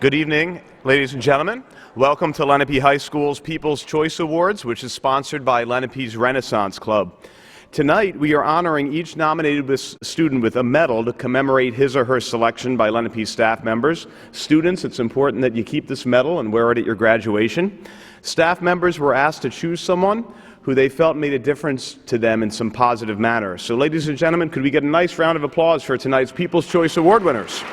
Good evening, ladies and gentlemen. Welcome to Lenape High School's People's Choice Awards, which is sponsored by Lenape's Renaissance Club. Tonight, we are honoring each nominated student with a medal to commemorate his or her selection by Lenape staff members. Students, it's important that you keep this medal and wear it at your graduation. Staff members were asked to choose someone who they felt made a difference to them in some positive manner. So, ladies and gentlemen, could we get a nice round of applause for tonight's People's Choice Award winners?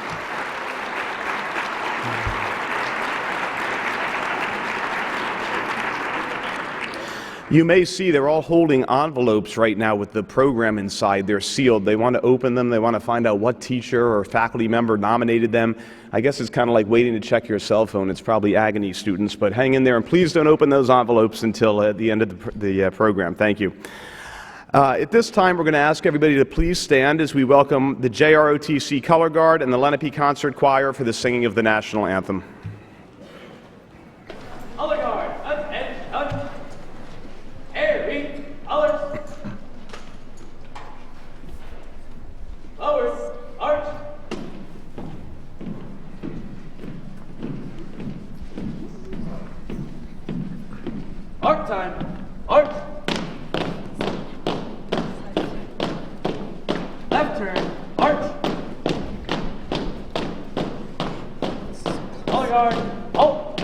You may see they're all holding envelopes right now with the program inside. They're sealed. They want to open them. They want to find out what teacher or faculty member nominated them. I guess it's kind of like waiting to check your cell phone. It's probably agony, students, but hang in there and please don't open those envelopes until the end of the program. Thank you. At this time, we're going to ask everybody to please stand as we welcome the JROTC Color Guard and the Lenape Concert Choir for the singing of the national anthem. Color Guard, Airy, colors, flowers, arch. Arc time, arch. Left turn, arch. Color Guard, halt.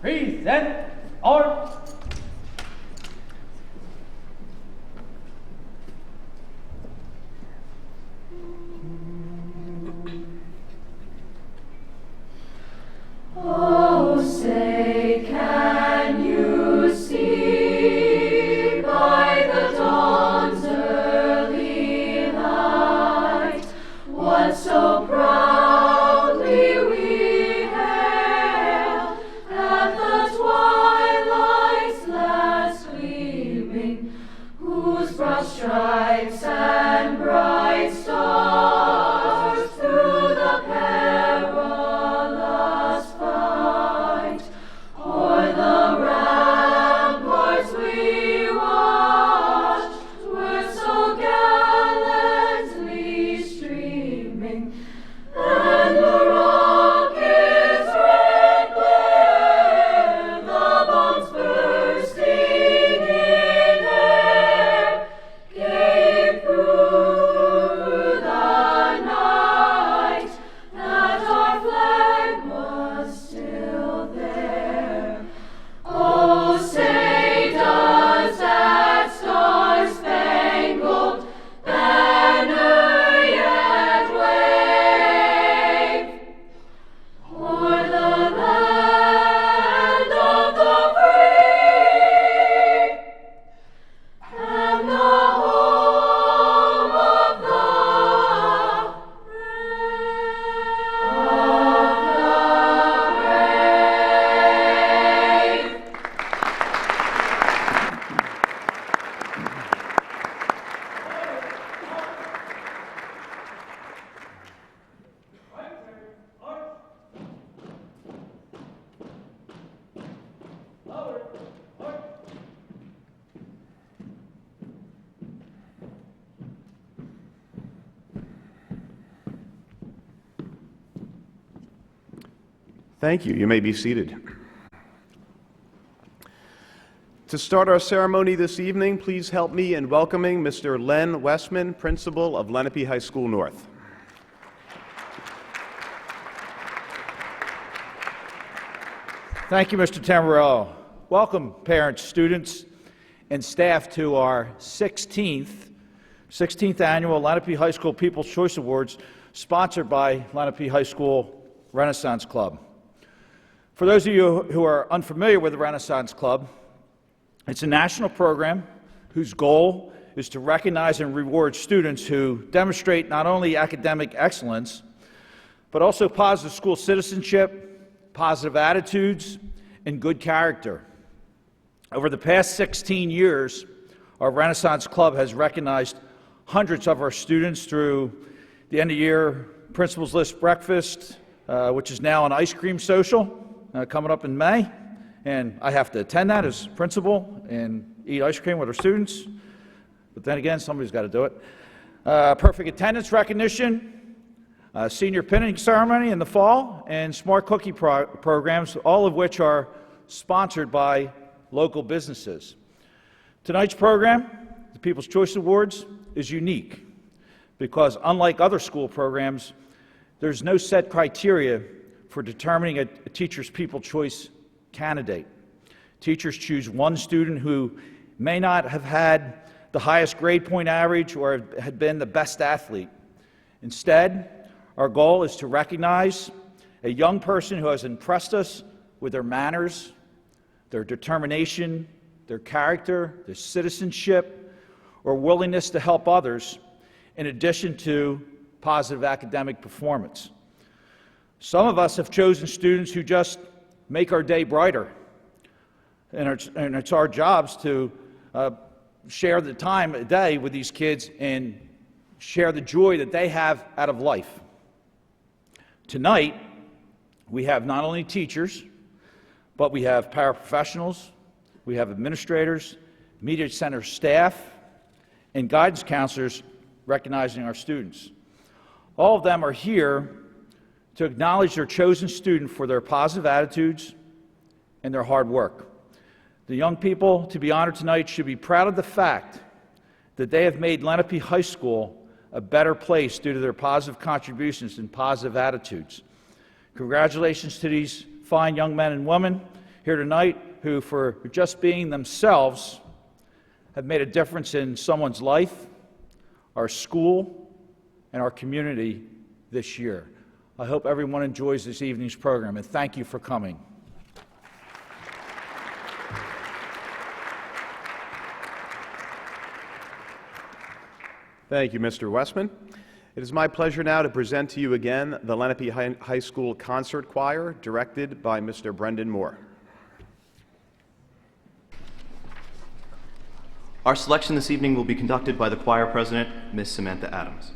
Present. Arch. Oh, say, can you see by the dawn's early light what so proudly we hailed at the twilight's last gleaming, whose broad stripes and bright stars through the perilous fight o'er the ramparts we watched were so gallantly streaming, and the rocket's red glare, the bombs bursting in air, gave through the night that our flag was still there. Oh, say, does that star-spangled banner yet wave o'er the land of the free and the home of the brave? Thank you. You may be seated. To start our ceremony this evening, please help me in welcoming Mr. Len Westman, Principal of Lenape High School North. Thank you, Mr. Tamburello. Welcome, parents, students, and staff to our 16th annual Lenape High School People's Choice Awards, sponsored by Lenape High School Renaissance Club. For those of you who are unfamiliar with the Renaissance Club, it's a national program whose goal is to recognize and reward students who demonstrate not only academic excellence, but also positive school citizenship, positive attitudes, and good character. Over the past 16 years, our Renaissance Club has recognized hundreds of our students through the end-of-year Principal's List Breakfast, which is now an ice cream social coming up in May. And I have to attend that as principal and eat ice cream with our students. But then again, somebody's got to do it. Perfect attendance recognition, senior pinning ceremony in the fall, and smart cookie programs, all of which are sponsored by local businesses. Tonight's program, the People's Choice Awards, is unique because unlike other school programs, there's no set criteria for determining a teacher's People's Choice candidate. Teachers choose one student who may not have had the highest grade point average or had been the best athlete. Instead, our goal is to recognize a young person who has impressed us with their manners, their determination, their character, their citizenship, or willingness to help others, in addition to positive academic performance. Some of us have chosen students who just make our day brighter, and it's our jobs to share the time a day with these kids and share the joy that they have out of life. Tonight, we have not only teachers, but we have paraprofessionals, we have administrators, media center staff, and guidance counselors recognizing our students. All of them are here to acknowledge their chosen student for their positive attitudes and their hard work. The young people to be honored tonight should be proud of the fact that they have made Lenape High School a better place due to their positive contributions and positive attitudes. Congratulations to these fine young men and women here tonight who, for just being themselves, have made a difference in someone's life, our school, and our community this year. I hope everyone enjoys this evening's program, and thank you for coming. Thank you, Mr. Westman. It is my pleasure now to present to you again the Lenape High School Concert Choir, directed by Mr. Brendan Moore. Our selection this evening will be conducted by the choir president, Ms. Samantha Adams.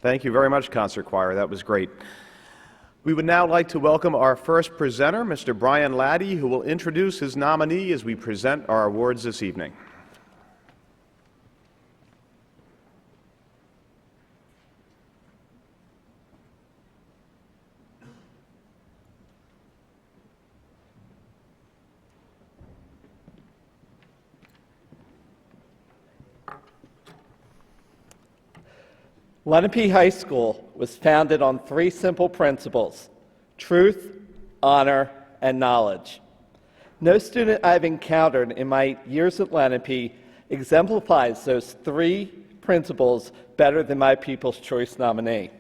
Thank you very much, Concert Choir. That was great. We would now like to welcome our first presenter, Mr. Brian Laddie, who will introduce his nominee as we present our awards this evening. Lenape High School was founded on three simple principles: truth, honor, and knowledge. No student I've encountered in my years at Lenape exemplifies those three principles better than my People's Choice nominee.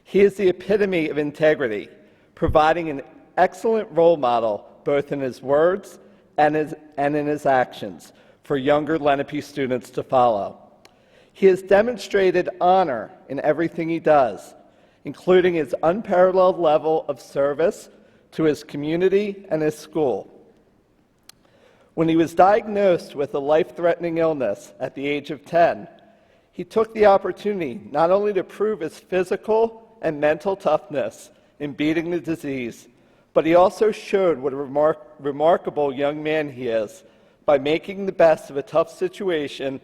He is the epitome of integrity, providing an excellent role model both in his words and in his actions for younger Lenape students to follow. He has demonstrated honor in everything he does, including his unparalleled level of service to his community and his school. When he was diagnosed with a life-threatening illness at the age of 10, he took the opportunity not only to prove his physical and mental toughness in beating the disease, but he also showed what a remarkable young man he is by making the best of a tough situation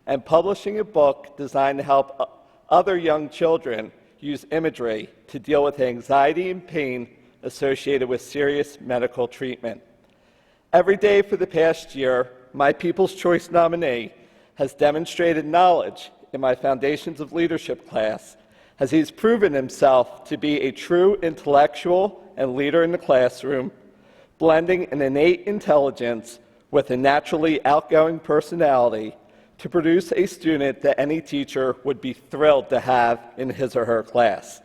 and publishing a book designed to help other young children use imagery to deal with anxiety and pain associated with serious medical treatment. Every day for the past year, my People's Choice nominee has demonstrated knowledge in my Foundations of Leadership class, as he's proven himself to be a true intellectual and leader in the classroom, blending an innate intelligence with a naturally outgoing personality to produce a student that any teacher would be thrilled to have in his or her class.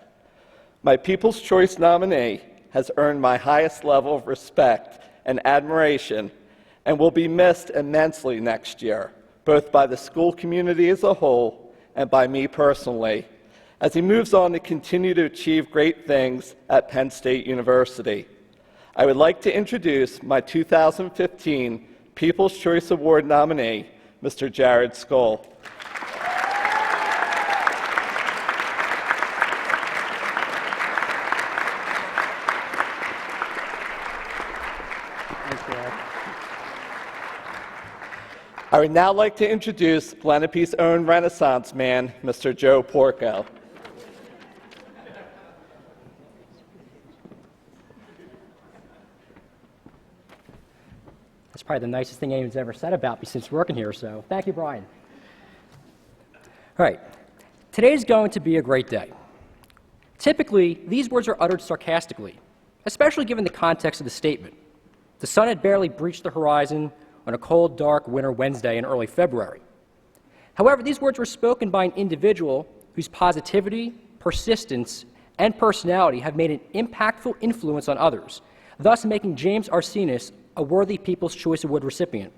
My People's Choice nominee has earned my highest level of respect and admiration and will be missed immensely next year, both by the school community as a whole and by me personally, as he moves on to continue to achieve great things at Penn State University. I would like to introduce my 2015 People's Choice Award nominee, Mr. Jared Skoll. I would now like to introduce Lenape's own Renaissance man, Mr. Joe Porco. That's probably the nicest thing anyone's ever said about me since working here, so thank you, Brian. All right, today's going to be a great day. Typically, these words are uttered sarcastically, especially given the context of the statement. The sun had barely breached the horizon on a cold, dark winter Wednesday in early February. However, these words were spoken by an individual whose positivity, persistence, and personality have made an impactful influence on others, thus making James Arsenis a worthy People's Choice Award recipient.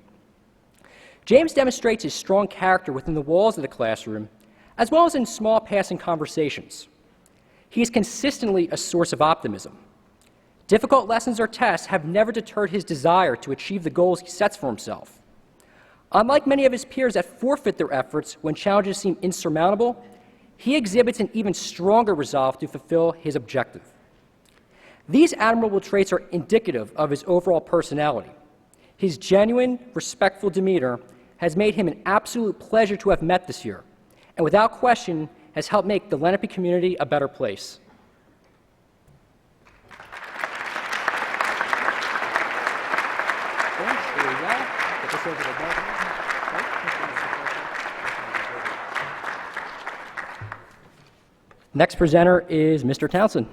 James demonstrates his strong character within the walls of the classroom, as well as in small passing conversations. He is consistently a source of optimism. Difficult lessons or tests have never deterred his desire to achieve the goals he sets for himself. Unlike many of his peers that forfeit their efforts when challenges seem insurmountable, he exhibits an even stronger resolve to fulfill his objective. These admirable traits are indicative of his overall personality. His genuine, respectful demeanor has made him an absolute pleasure to have met this year, and without question has helped make the Lenape community a better place. Next presenter is Mr. Townsend.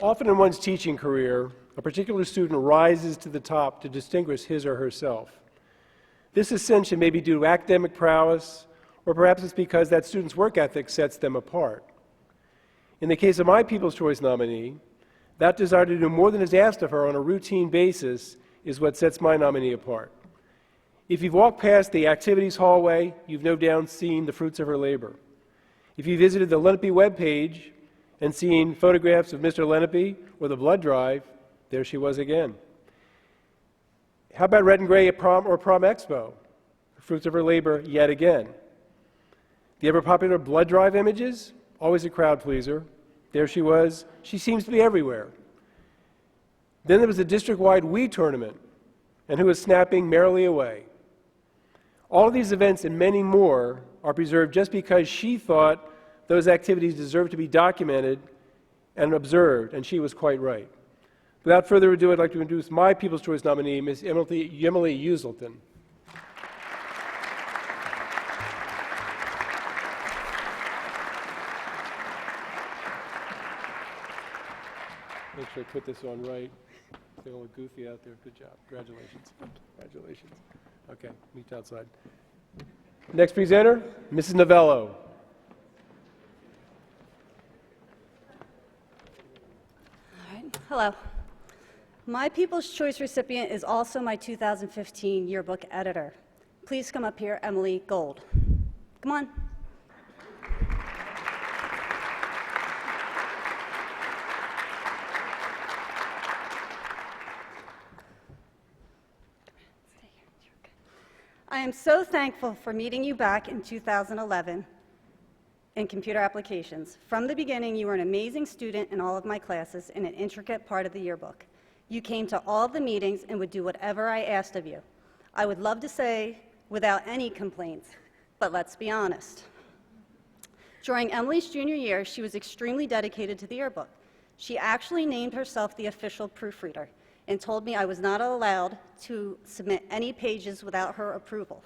Often in one's teaching career, a particular student rises to the top to distinguish his or herself. This ascension may be due to academic prowess, or perhaps it's because that student's work ethic sets them apart. In the case of my People's Choice nominee, that desire to do more than is asked of her on a routine basis is what sets my nominee apart. If you've walked past the activities hallway, you've no doubt seen the fruits of her labor. If you visited the Lenape webpage and seen photographs of Mr. Lenape or the blood drive, there she was again. How about red and gray at prom or prom expo? The fruits of her labor yet again. The ever popular blood drive images? Always a crowd pleaser. There she was. She seems to be everywhere. Then there was the district-wide Wii tournament, and who was snapping merrily away. All of these events and many more are preserved just because she thought those activities deserved to be documented and observed, and she was quite right. Without further ado, I'd like to introduce my People's Choice nominee, Ms. Emily Uselton. Make sure I put this on right. They all look goofy out there. Good job. Congratulations. Congratulations. Okay, meet outside. Next presenter, Mrs. Novello. All right. Hello. My People's Choice recipient is also my 2015 yearbook editor. Please come up here, Emily Gold. Come on. I am so thankful for meeting you back in 2011 in computer applications. From the beginning, you were an amazing student in all of my classes and an intricate part of the yearbook. You came to all of the meetings and would do whatever I asked of you. I would love to say without any complaints, but let's be honest. During Emily's junior year, she was extremely dedicated to the yearbook. She actually named herself the official proofreader and told me I was not allowed to submit any pages without her approval.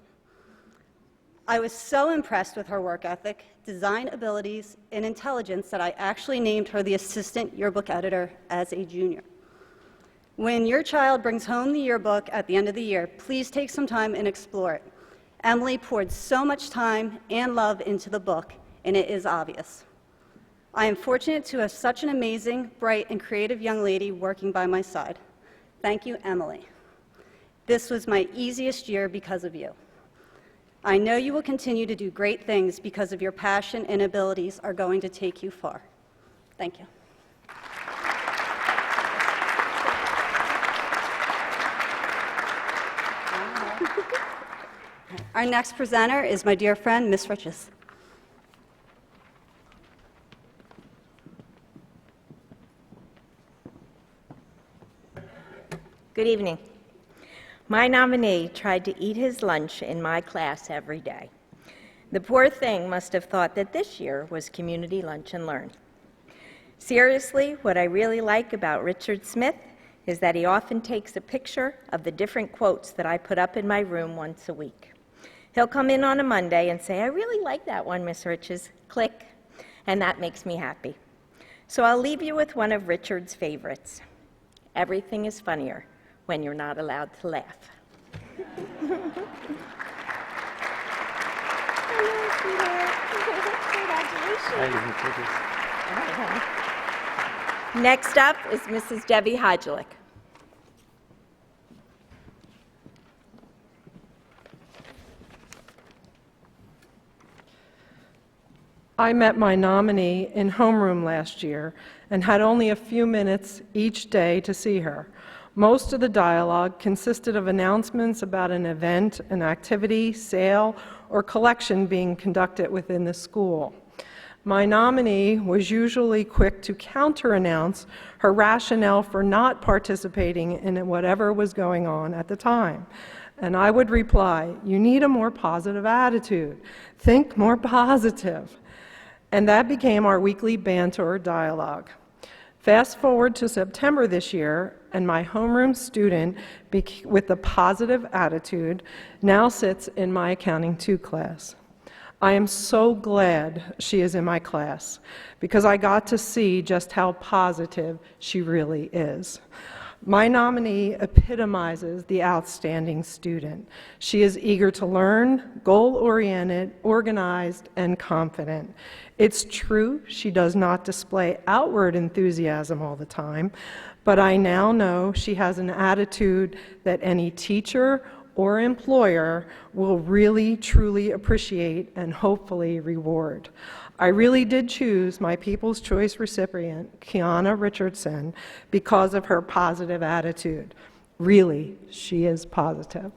I was so impressed with her work ethic, design abilities, and intelligence that I actually named her the assistant yearbook editor as a junior. When your child brings home the yearbook at the end of the year, please take some time and explore it. Emily poured so much time and love into the book, and it is obvious. I am fortunate to have such an amazing, bright, and creative young lady working by my side. Thank you, Emily. This was my easiest year because of you. I know you will continue to do great things because of your passion and abilities are going to take you far. Thank you. Our next presenter is my dear friend, Miss Riches. Good evening. My nominee tried to eat his lunch in my class every day. The poor thing must have thought that this year was Community Lunch and Learn. Seriously, what I really like about Richard Smith is that he often takes a picture of the different quotes that I put up in my room once a week. He'll come in on a Monday and say, "I really like that one, Miss Riches." Click, and that makes me happy. So I'll leave you with one of Richard's favorites. Everything is funnier when you're not allowed to laugh. Hello, sweetheart. Congratulations. Next up is Mrs. Debbie Hodgelick. I met my nominee in homeroom last year and had only a few minutes each day to see her. Most of the dialogue consisted of announcements about an event, an activity, sale, or collection being conducted within the school. My nominee was usually quick to counter-announce her rationale for not participating in whatever was going on at the time. And I would reply, "You need a more positive attitude. Think more positive." And that became our weekly banter or dialogue. Fast forward to September this year, and my homeroom student with a positive attitude now sits in my Accounting 2 class. I am so glad she is in my class because I got to see just how positive she really is. My nominee epitomizes the outstanding student. She is eager to learn, goal-oriented, organized, and confident. It's true she does not display outward enthusiasm all the time, but I now know she has an attitude that any teacher or employer will really, truly appreciate and hopefully reward. I really did choose my People's Choice recipient, Kiana Richardson, because of her positive attitude. Really, she is positive.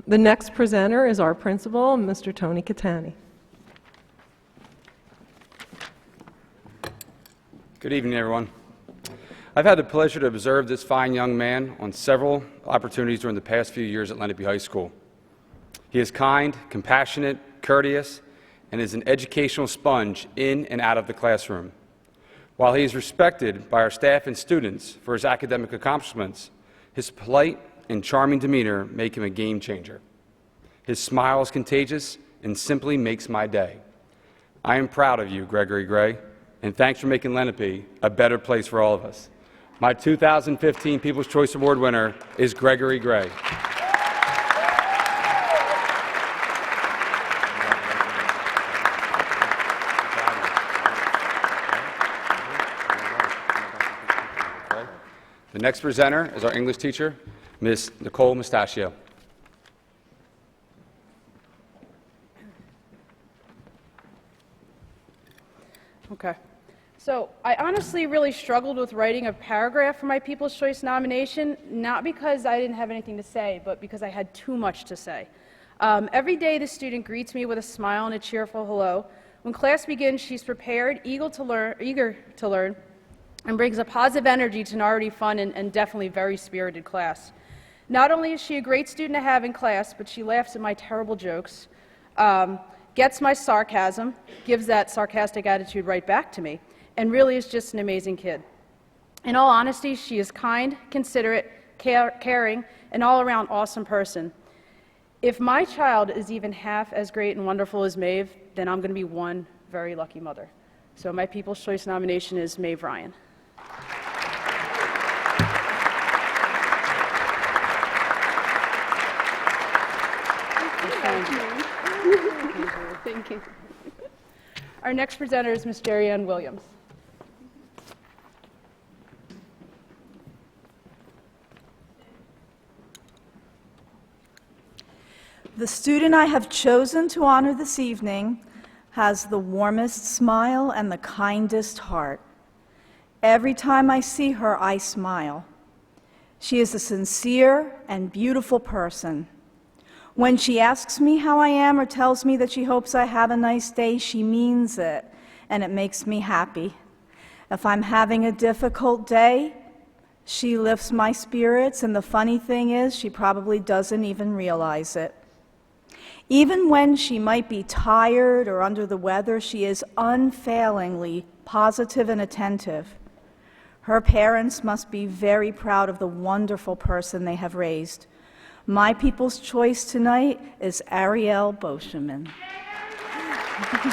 The next presenter is our principal, Mr. Tony Catani. Good evening, everyone. I've had the pleasure to observe this fine young man on several opportunities during the past few years at Lenape High School. He is kind, compassionate, courteous, and is an educational sponge in and out of the classroom. While he is respected by our staff and students for his academic accomplishments, his polite and charming demeanor make him a game changer. His smile is contagious and simply makes my day. I am proud of you, Gregory Gray, and thanks for making Lenape a better place for all of us. My 2015 People's Choice Award winner is Gregory Gray. The next presenter is our English teacher, Ms. Nicole Mustachio. Okay. So I honestly really struggled with writing a paragraph for my People's Choice nomination, not because I didn't have anything to say, but because I had too much to say. Every day the student greets me with a smile and a cheerful hello. When class begins, she's prepared, eager to learn, and brings a positive energy to an already fun and definitely very spirited class. Not only is she a great student to have in class, but she laughs at my terrible jokes, gets my sarcasm, gives that sarcastic attitude right back to me, and really is just an amazing kid. In all honesty, she is kind, considerate, caring, and all-around awesome person. If my child is even half as great and wonderful as Maeve, then I'm going to be one very lucky mother. So my People's Choice nomination is Maeve Ryan. Thank you. Our next presenter is Ms. Jerry Ann Williams. The student I have chosen to honor this evening has the warmest smile and the kindest heart. Every time I see her, I smile. She is a sincere and beautiful person. When she asks me how I am or tells me that she hopes I have a nice day, she means it, and it makes me happy. If I'm having a difficult day, she lifts my spirits, and the funny thing is, she probably doesn't even realize it. Even when she might be tired or under the weather, she is unfailingly positive and attentive. Her parents must be very proud of the wonderful person they have raised. My People's Choice tonight is Ariel Boscheman. Thank you.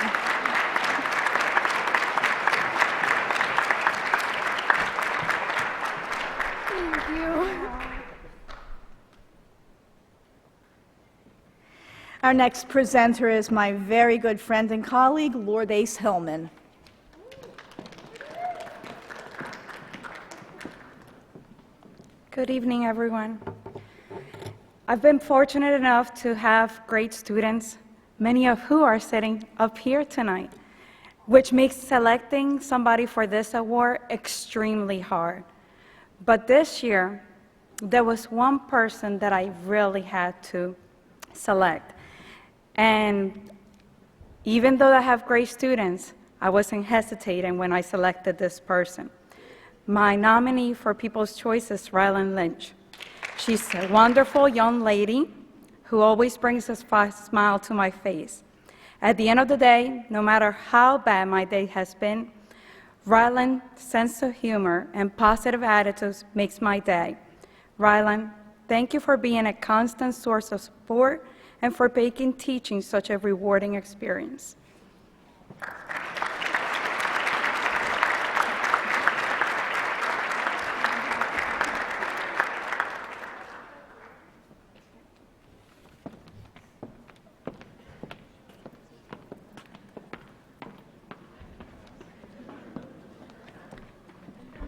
Our next presenter is my very good friend and colleague, Lourdes Hillman. Good evening, everyone. I've been fortunate enough to have great students, many of who are sitting up here tonight, which makes selecting somebody for this award extremely hard. But this year, there was one person that I really had to select. And even though I have great students, I wasn't hesitating when I selected this person. My nominee for People's Choice is Rylan Lynch. She's a wonderful young lady who always brings a smile to my face. At the end of the day, no matter how bad my day has been, Rylan's sense of humor and positive attitudes makes my day. Rylan, thank you for being a constant source of support and for making teaching such a rewarding experience.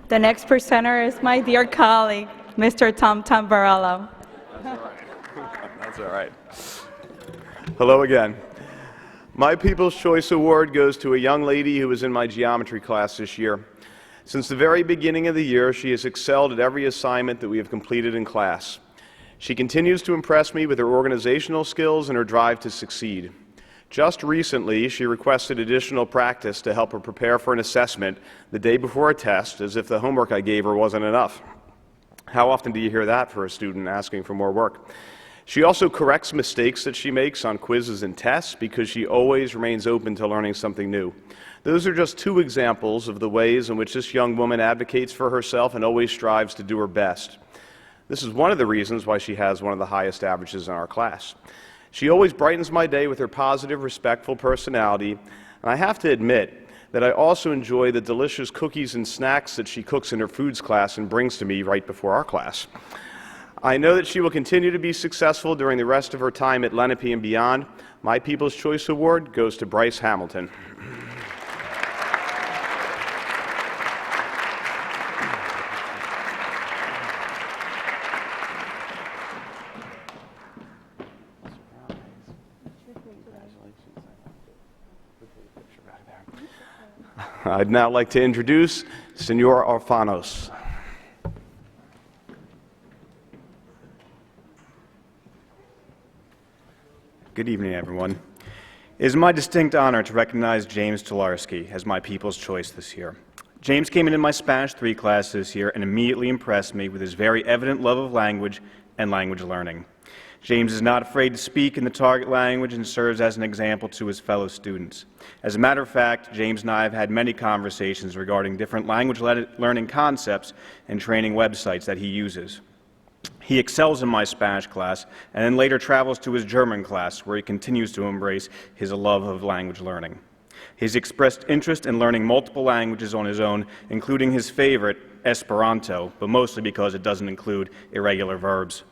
The next presenter is my dear colleague, Mr. Tom Tamburello. That's all right. That's all right. Hello again. My People's Choice Award goes to a young lady who was in my geometry class this year. Since the very beginning of the year, she has excelled at every assignment that we have completed in class. She continues to impress me with her organizational skills and her drive to succeed. Just recently, she requested additional practice to help her prepare for an assessment the day before a test, as if the homework I gave her wasn't enough. How often do you hear that for a student asking for more work? She also corrects mistakes that she makes on quizzes and tests because she always remains open to learning something new. Those are just two examples of the ways in which this young woman advocates for herself and always strives to do her best. This is one of the reasons why she has one of the highest averages in our class. She always brightens my day with her positive, respectful personality, and I have to admit that I also enjoy the delicious cookies and snacks that she cooks in her foods class and brings to me right before our class. I know that she will continue to be successful during the rest of her time at Lenape and beyond. My People's Choice Award goes to Bryce Hamilton. I'd now like to introduce Senor Orfanos. Good evening, everyone. It is my distinct honor to recognize James Tolarski as my People's Choice this year. James came into my Spanish 3 class this year and immediately impressed me with his very evident love of language and language learning. James is not afraid to speak in the target language and serves as an example to his fellow students. As a matter of fact, James and I have had many conversations regarding different language learning concepts and training websites that he uses. He excels in my Spanish class and then later travels to his German class, where he continues to embrace his love of language learning. He's expressed interest in learning multiple languages on his own, including his favorite, Esperanto, but mostly because it doesn't include irregular verbs.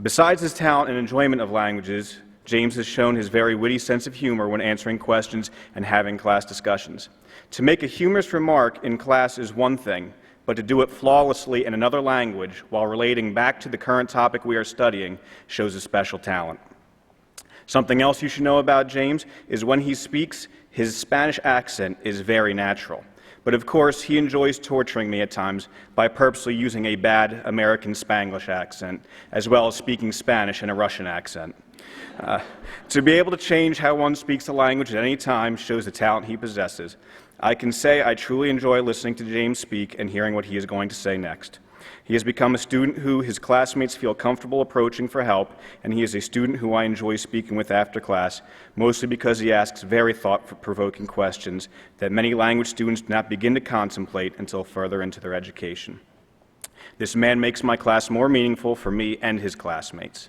Besides his talent and enjoyment of languages, James has shown his very witty sense of humor when answering questions and having class discussions. To make a humorous remark in class is one thing, but to do it flawlessly in another language while relating back to the current topic we are studying shows a special talent. Something else you should know about James is when he speaks, his Spanish accent is very natural. But of course, he enjoys torturing me at times by purposely using a bad American Spanglish accent, as well as speaking Spanish in a Russian accent. To be able to change how one speaks a language at any time shows the talent he possesses. I can say I truly enjoy listening to James speak and hearing what he is going to say next. He has become a student who his classmates feel comfortable approaching for help, and he is a student who I enjoy speaking with after class, mostly because he asks very thought-provoking questions that many language students do not begin to contemplate until further into their education. This man makes my class more meaningful for me and his classmates.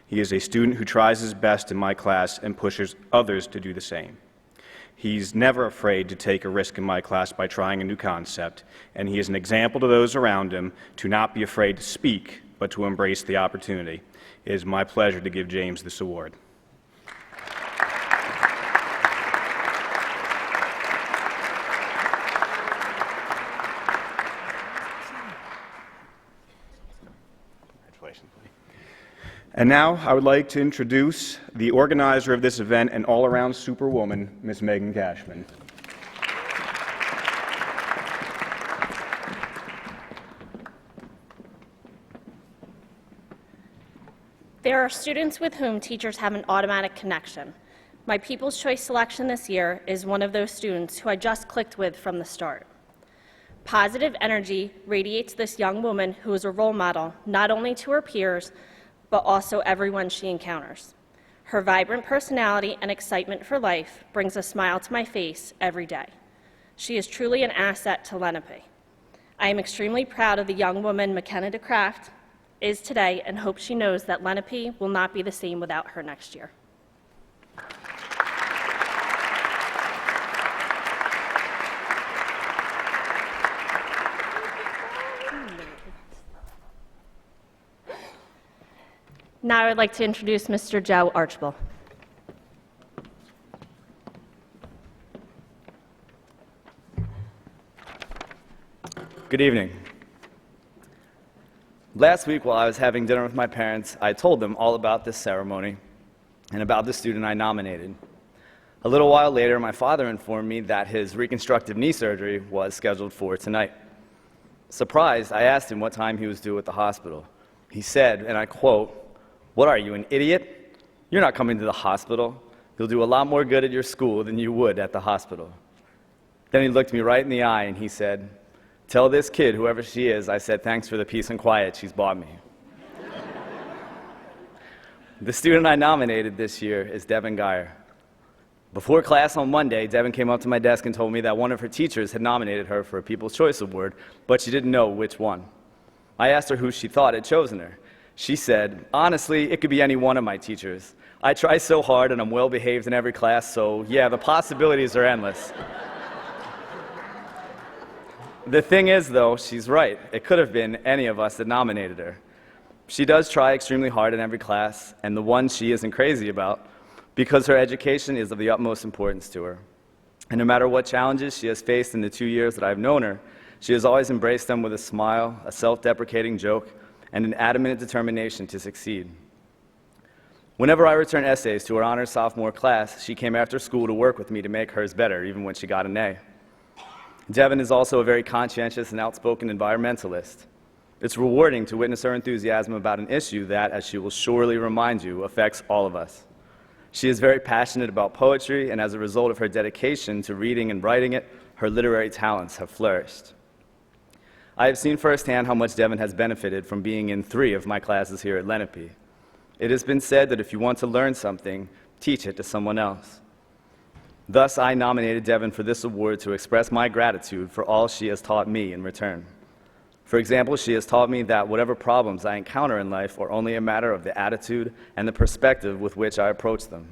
He is a student who tries his best in my class and pushes others to do the same. He's never afraid to take a risk in my class by trying a new concept, and he is an example to those around him to not be afraid to speak, but to embrace the opportunity. It is my pleasure to give James this award. Congratulations, buddy. And now I would like to introduce the organizer of this event and all-around superwoman, Ms. Megan Cashman. There are students with whom teachers have an automatic connection. My People's Choice selection this year is one of those students who I just clicked with from the start. Positive energy radiates this young woman who is a role model not only to her peers, but also everyone she encounters. Her vibrant personality and excitement for life brings a smile to my face every day. She is truly an asset to Lenape. I am extremely proud of the young woman McKenna DeCraft is today and hope she knows that Lenape will not be the same without her next year. Now I would like to introduce Mr. Joe Archibald. Good evening. Last week, while I was having dinner with my parents, I told them all about this ceremony and about the student I nominated. A little while later, my father informed me that his reconstructive knee surgery was scheduled for tonight. Surprised, I asked him what time he was due at the hospital. He said, and I quote, "What are you, an idiot? You're not coming to the hospital. You'll do a lot more good at your school than you would at the hospital." Then he looked me right in the eye and he said, "Tell this kid, whoever she is, I said thanks for the peace and quiet she's bought me." The student I nominated this year is Devin Geyer. Before class on Monday, Devin came up to my desk and told me that one of her teachers had nominated her for a People's Choice Award, but she didn't know which one. I asked her who she thought had chosen her. She said, "Honestly, it could be any one of my teachers. I try so hard and I'm well behaved in every class, so yeah, the possibilities are endless." The thing is, though, she's right. It could have been any of us that nominated her. She does try extremely hard in every class, and the one she isn't crazy about, because her education is of the utmost importance to her. And no matter what challenges she has faced in the 2 years that I've known her, she has always embraced them with a smile, a self-deprecating joke, and an adamant determination to succeed. Whenever I return essays to her honors sophomore class, she came after school to work with me to make hers better, even when she got an A. Devin is also a very conscientious and outspoken environmentalist. It's rewarding to witness her enthusiasm about an issue that, as she will surely remind you, affects all of us. She is very passionate about poetry, and as a result of her dedication to reading and writing it, her literary talents have flourished. I have seen firsthand how much Devin has benefited from being in 3 of my classes here at Lenape. It has been said that if you want to learn something, teach it to someone else. Thus, I nominated Devin for this award to express my gratitude for all she has taught me in return. For example, she has taught me that whatever problems I encounter in life are only a matter of the attitude and the perspective with which I approach them.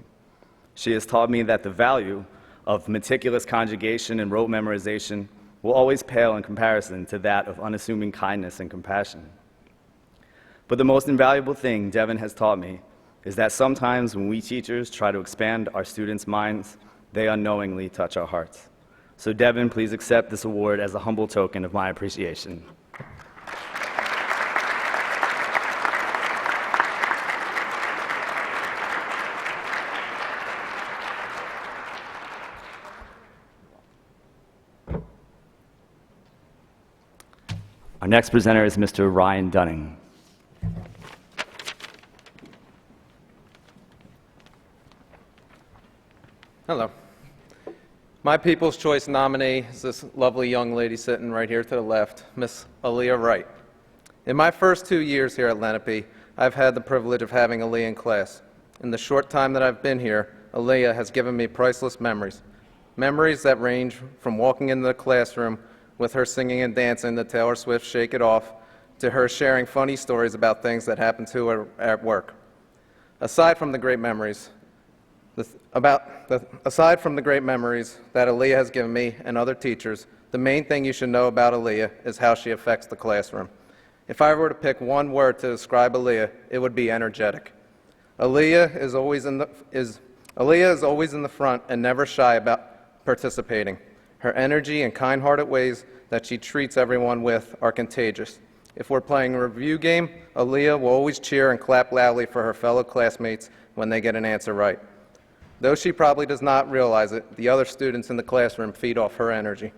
She has taught me that the value of meticulous conjugation and rote memorization will always pale in comparison to that of unassuming kindness and compassion. But the most invaluable thing Devin has taught me is that sometimes when we teachers try to expand our students' minds, they unknowingly touch our hearts. So Devin, please accept this award as a humble token of my appreciation. Our next presenter is Mr. Ryan Dunning. Hello. My People's Choice nominee is this lovely young lady sitting right here to the left, Miss Aaliyah Wright. In my first 2 years here at Lenape, I've had the privilege of having Aaliyah in class. In the short time that I've been here, Aaliyah has given me priceless memories. Memories that range from walking into the classroom with her singing and dancing to Taylor Swift's Shake It Off, to her sharing funny stories about things that happened to her at work. Aside from the great memories that Aaliyah has given me and other teachers, the main thing you should know about Aaliyah is how she affects the classroom. If I were to pick one word to describe Aaliyah, it would be energetic. Aaliyah is always in the front and never shy about participating. Her energy and kind-hearted ways that she treats everyone with are contagious. If we're playing a review game, Aaliyah will always cheer and clap loudly for her fellow classmates when they get an answer right. Though she probably does not realize it, the other students in the classroom feed off her energy.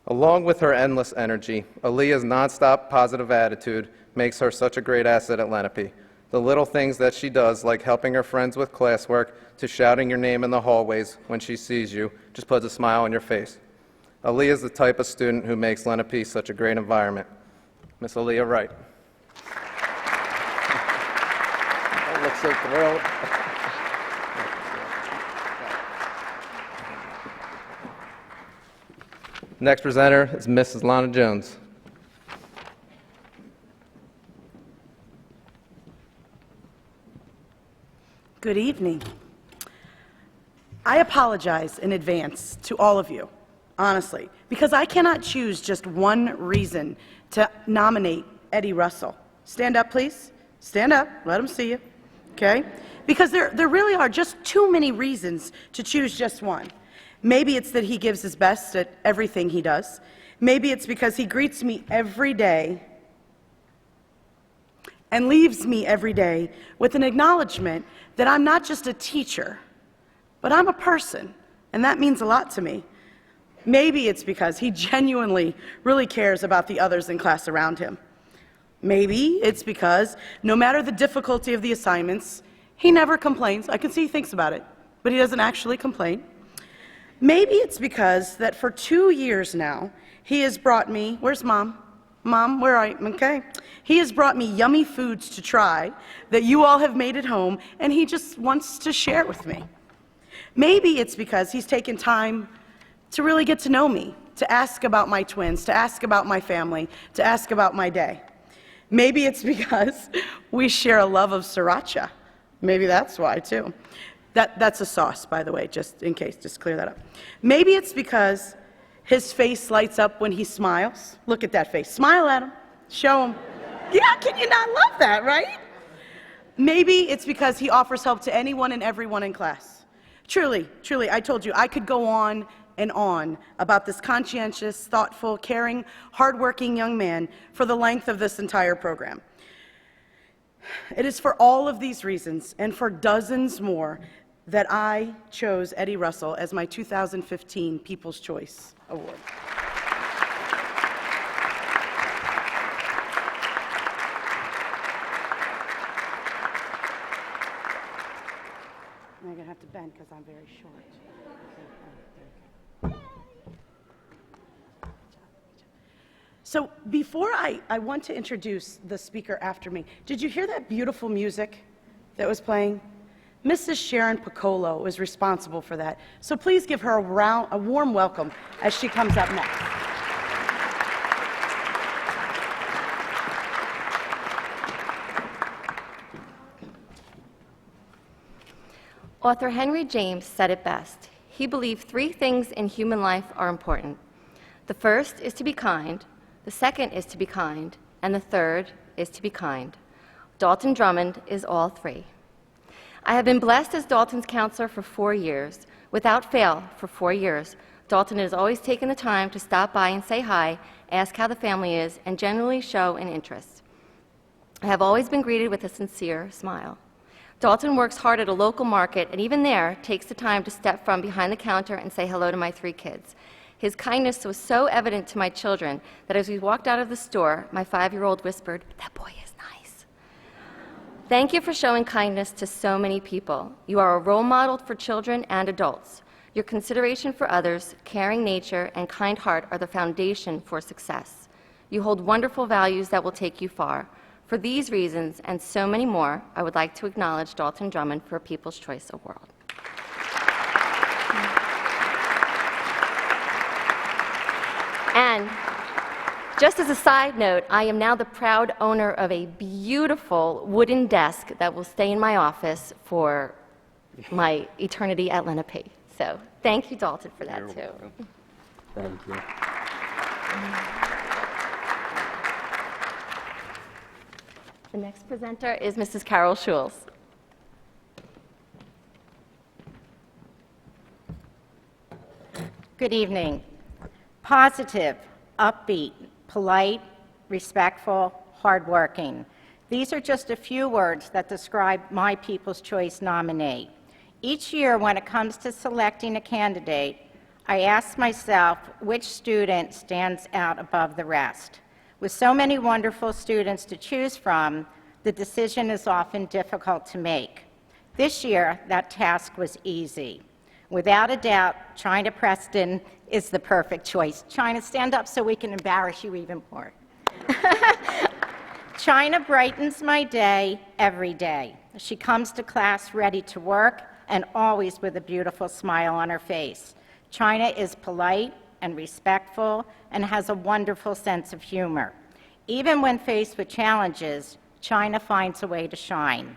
Along with her endless energy, Aaliyah's nonstop positive attitude makes her such a great asset at Lenape. The little things that she does, like helping her friends with classwork, to shouting your name in the hallways when she sees you, just puts a smile on your face. Aaliyah is the type of student who makes Lenape such a great environment. Miss Aaliyah Wright. I look so thrilled. Next presenter is Mrs. Lana Jones. Good evening. I apologize in advance to all of you, honestly, because I cannot choose just one reason to nominate Eddie Russell. Stand up, please. Stand up. Let them see you. Okay? Because there really are just too many reasons to choose just one. Maybe it's that he gives his best at everything he does. Maybe it's because he greets me every day and leaves me every day with an acknowledgement that I'm not just a teacher, but I'm a person, and that means a lot to me. Maybe it's because he genuinely really cares about the others in class around him. Maybe it's because no matter the difficulty of the assignments, he never complains. I can see he thinks about it, but he doesn't actually complain. Maybe it's because that for 2 years now, he has brought me, where's Mom? Mom, where are you? Okay. He has brought me yummy foods to try that you all have made at home, and he just wants to share with me. Maybe it's because he's taken time to really get to know me, to ask about my twins, to ask about my family, to ask about my day. Maybe it's because we share a love of sriracha. Maybe that's why, too. That's a sauce, by the way, just in case, just clear that up. Maybe it's because his face lights up when he smiles. Look at that face. Smile at him. Show him. Yeah, can you not love that, right? Maybe it's because he offers help to anyone and everyone in class. Truly, I told you, I could go on and on about this conscientious, thoughtful, caring, hardworking young man for the length of this entire program. It is for all of these reasons and for dozens more that I chose Eddie Russell as my 2015 People's Choice Award. So before I want to introduce the speaker after me, did you hear that beautiful music that was playing? Mrs. Sharon Piccolo is responsible for that. So please give her a warm welcome as she comes up next. Author Henry James said it best. He believed 3 things in human life are important. The first is to be kind, the second is to be kind, and the third is to be kind. Dalton Drummond is all 3. I have been blessed as Dalton's counselor for 4 years. Without fail, for 4 years, Dalton has always taken the time to stop by and say hi, ask how the family is, and generally show an interest. I have always been greeted with a sincere smile. Dalton works hard at a local market, and even there takes the time to step from behind the counter and say hello to my 3 kids. His kindness was so evident to my children that as we walked out of the store, my 5-year-old whispered, "That boy is nice." Thank you for showing kindness to so many people. You are a role model for children and adults. Your consideration for others, caring nature, and kind heart are the foundation for success. You hold wonderful values that will take you far. For these reasons and so many more, I would like to acknowledge Dalton Drummond for a People's Choice Award. And just as a side note, I am now the proud owner of a beautiful wooden desk that will stay in my office for my eternity at Lenape. So thank you, Dalton, for that, too. Thank you. The next presenter is Mrs. Carol Schulz. Good evening. Positive, upbeat, polite, respectful, hardworking. These are just a few words that describe my People's Choice nominee. Each year when it comes to selecting a candidate, I ask myself which student stands out above the rest. With so many wonderful students to choose from, the decision is often difficult to make. This year, that task was easy. Without a doubt, China Preston is the perfect choice. China, stand up so we can embarrass you even more. China brightens my day every day. She comes to class ready to work and always with a beautiful smile on her face. China is polite and respectful and has a wonderful sense of humor. Even when faced with challenges, China finds a way to shine.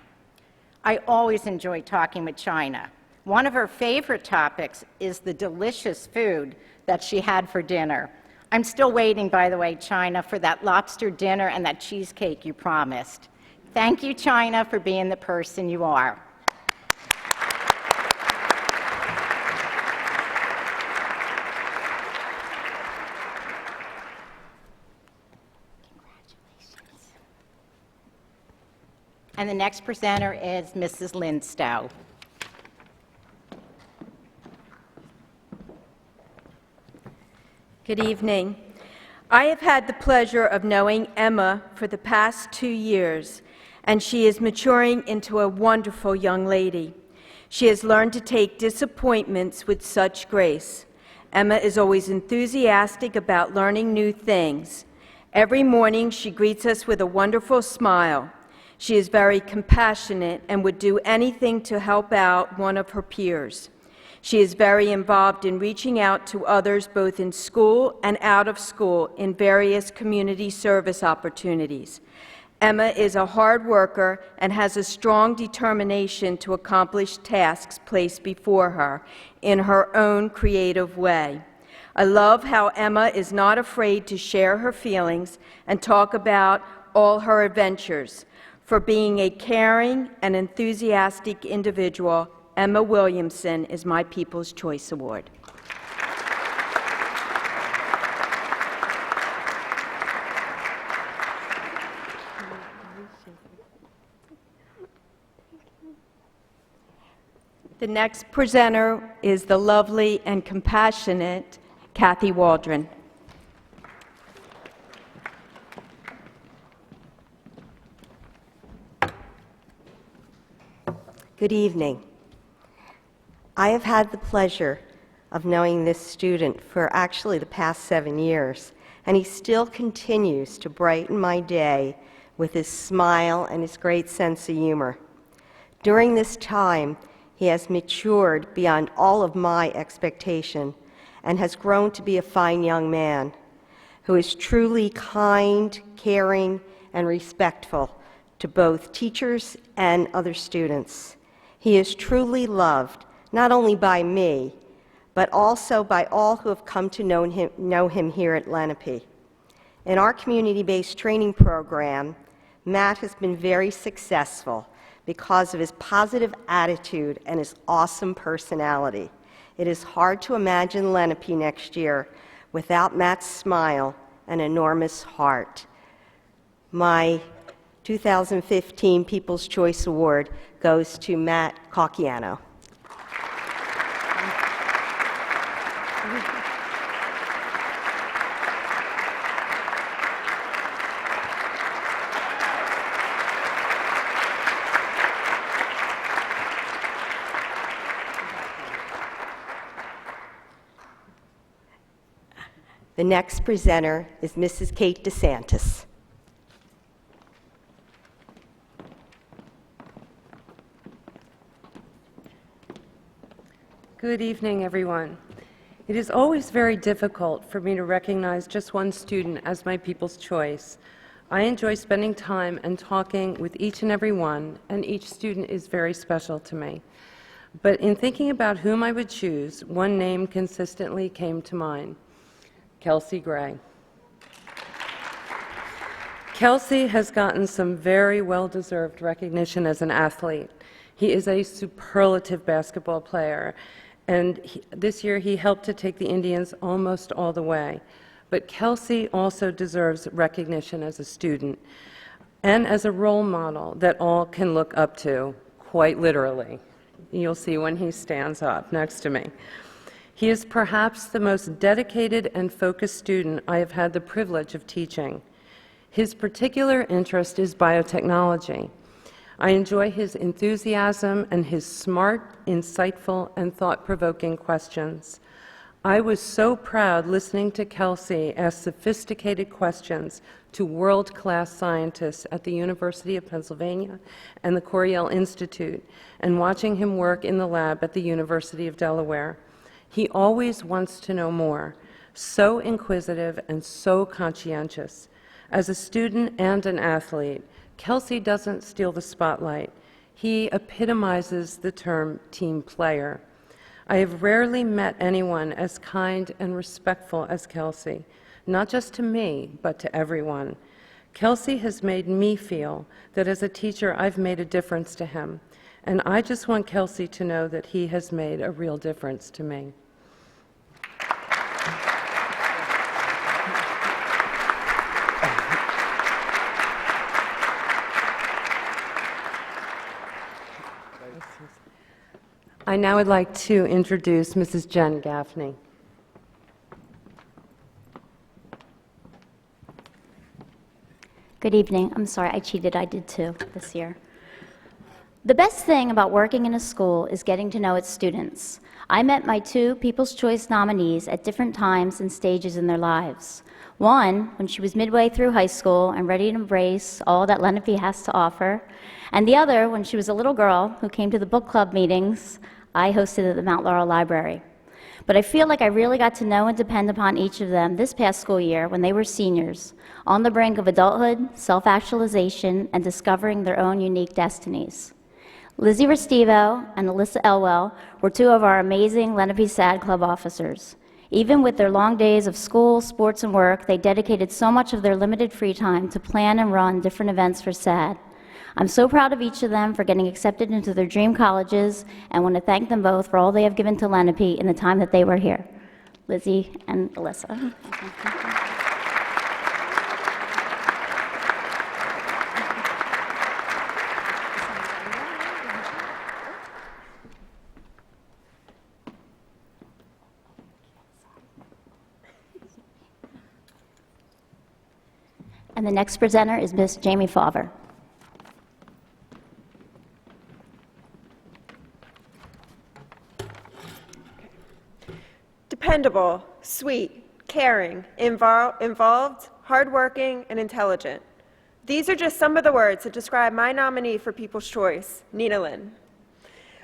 I always enjoy talking with China. One of her favorite topics is the delicious food that she had for dinner. I'm still waiting, by the way, China, for that lobster dinner and that cheesecake you promised. Thank you, China, for being the person you are. And the next presenter is Mrs. Lindstow. Good evening. I have had the pleasure of knowing Emma for the past 2 years, and she is maturing into a wonderful young lady. She has learned to take disappointments with such grace. Emma is always enthusiastic about learning new things. Every morning she greets us with a wonderful smile. She is very compassionate and would do anything to help out one of her peers. She is very involved in reaching out to others both in school and out of school in various community service opportunities. Emma is a hard worker and has a strong determination to accomplish tasks placed before her in her own creative way. I love how Emma is not afraid to share her feelings and talk about all her adventures. For being a caring and enthusiastic individual, Emma Williamson is my People's Choice Award. The next presenter is the lovely and compassionate Kathy Waldron. Good evening. I have had the pleasure of knowing this student for actually the past 7 years, and he still continues to brighten my day with his smile and his great sense of humor. During this time, he has matured beyond all of my expectation and has grown to be a fine young man who is truly kind, caring, and respectful to both teachers and other students. He is truly loved, not only by me, but also by all who have come to know him here at Lenape. In our community-based training program, Matt has been very successful because of his positive attitude and his awesome personality. It is hard to imagine Lenape next year without Matt's smile and enormous heart. My 2015 People's Choice Award goes to Matt Cauciano. The next presenter is Mrs. Kate DeSantis. Good evening, everyone. It is always very difficult for me to recognize just one student as my People's Choice. I enjoy spending time and talking with each and every one, and each student is very special to me. But in thinking about whom I would choose, one name consistently came to mind: Kelsey Gray. Kelsey has gotten some very well-deserved recognition as an athlete. He is a superlative basketball player, and this year he helped to take the Indians almost all the way. But Kelsey also deserves recognition as a student and as a role model that all can look up to, quite literally. You'll see when he stands up next to me. He is perhaps the most dedicated and focused student I have had the privilege of teaching. His particular interest is biotechnology. I enjoy his enthusiasm and his smart, insightful, and thought-provoking questions. I was so proud listening to Kelsey ask sophisticated questions to world-class scientists at the University of Pennsylvania and the Coriell Institute, and watching him work in the lab at the University of Delaware. He always wants to know more, so inquisitive and so conscientious. As a student and an athlete, Kelsey doesn't steal the spotlight. He epitomizes the term team player. I have rarely met anyone as kind and respectful as Kelsey, not just to me, but to everyone. Kelsey has made me feel that as a teacher, I've made a difference to him, and I just want Kelsey to know that he has made a real difference to me. I now would like to introduce Mrs. Jen Gaffney. Good evening. I'm sorry, I cheated. I did too this year. The best thing about working in a school is getting to know its students. I met my two People's Choice nominees at different times and stages in their lives. One, when she was midway through high school and ready to embrace all that Lenape has to offer, and the other, when she was a little girl who came to the book club meetings I hosted at the Mount Laurel Library. But I feel like I really got to know and depend upon each of them this past school year when they were seniors, on the brink of adulthood, self-actualization, and discovering their own unique destinies. Lizzie Restivo and Alyssa Elwell were two of our amazing Lenape SAD Club officers. Even with their long days of school, sports, and work, they dedicated so much of their limited free time to plan and run different events for SAD. I'm so proud of each of them for getting accepted into their dream colleges, and want to thank them both for all they have given to Lenape in the time that they were here. Lizzie and Alyssa. And the next presenter is Miss Jamie Fauver. Dependable, sweet, caring, involved, hardworking, and intelligent. These are just some of the words that describe my nominee for People's Choice, Nina Lynn.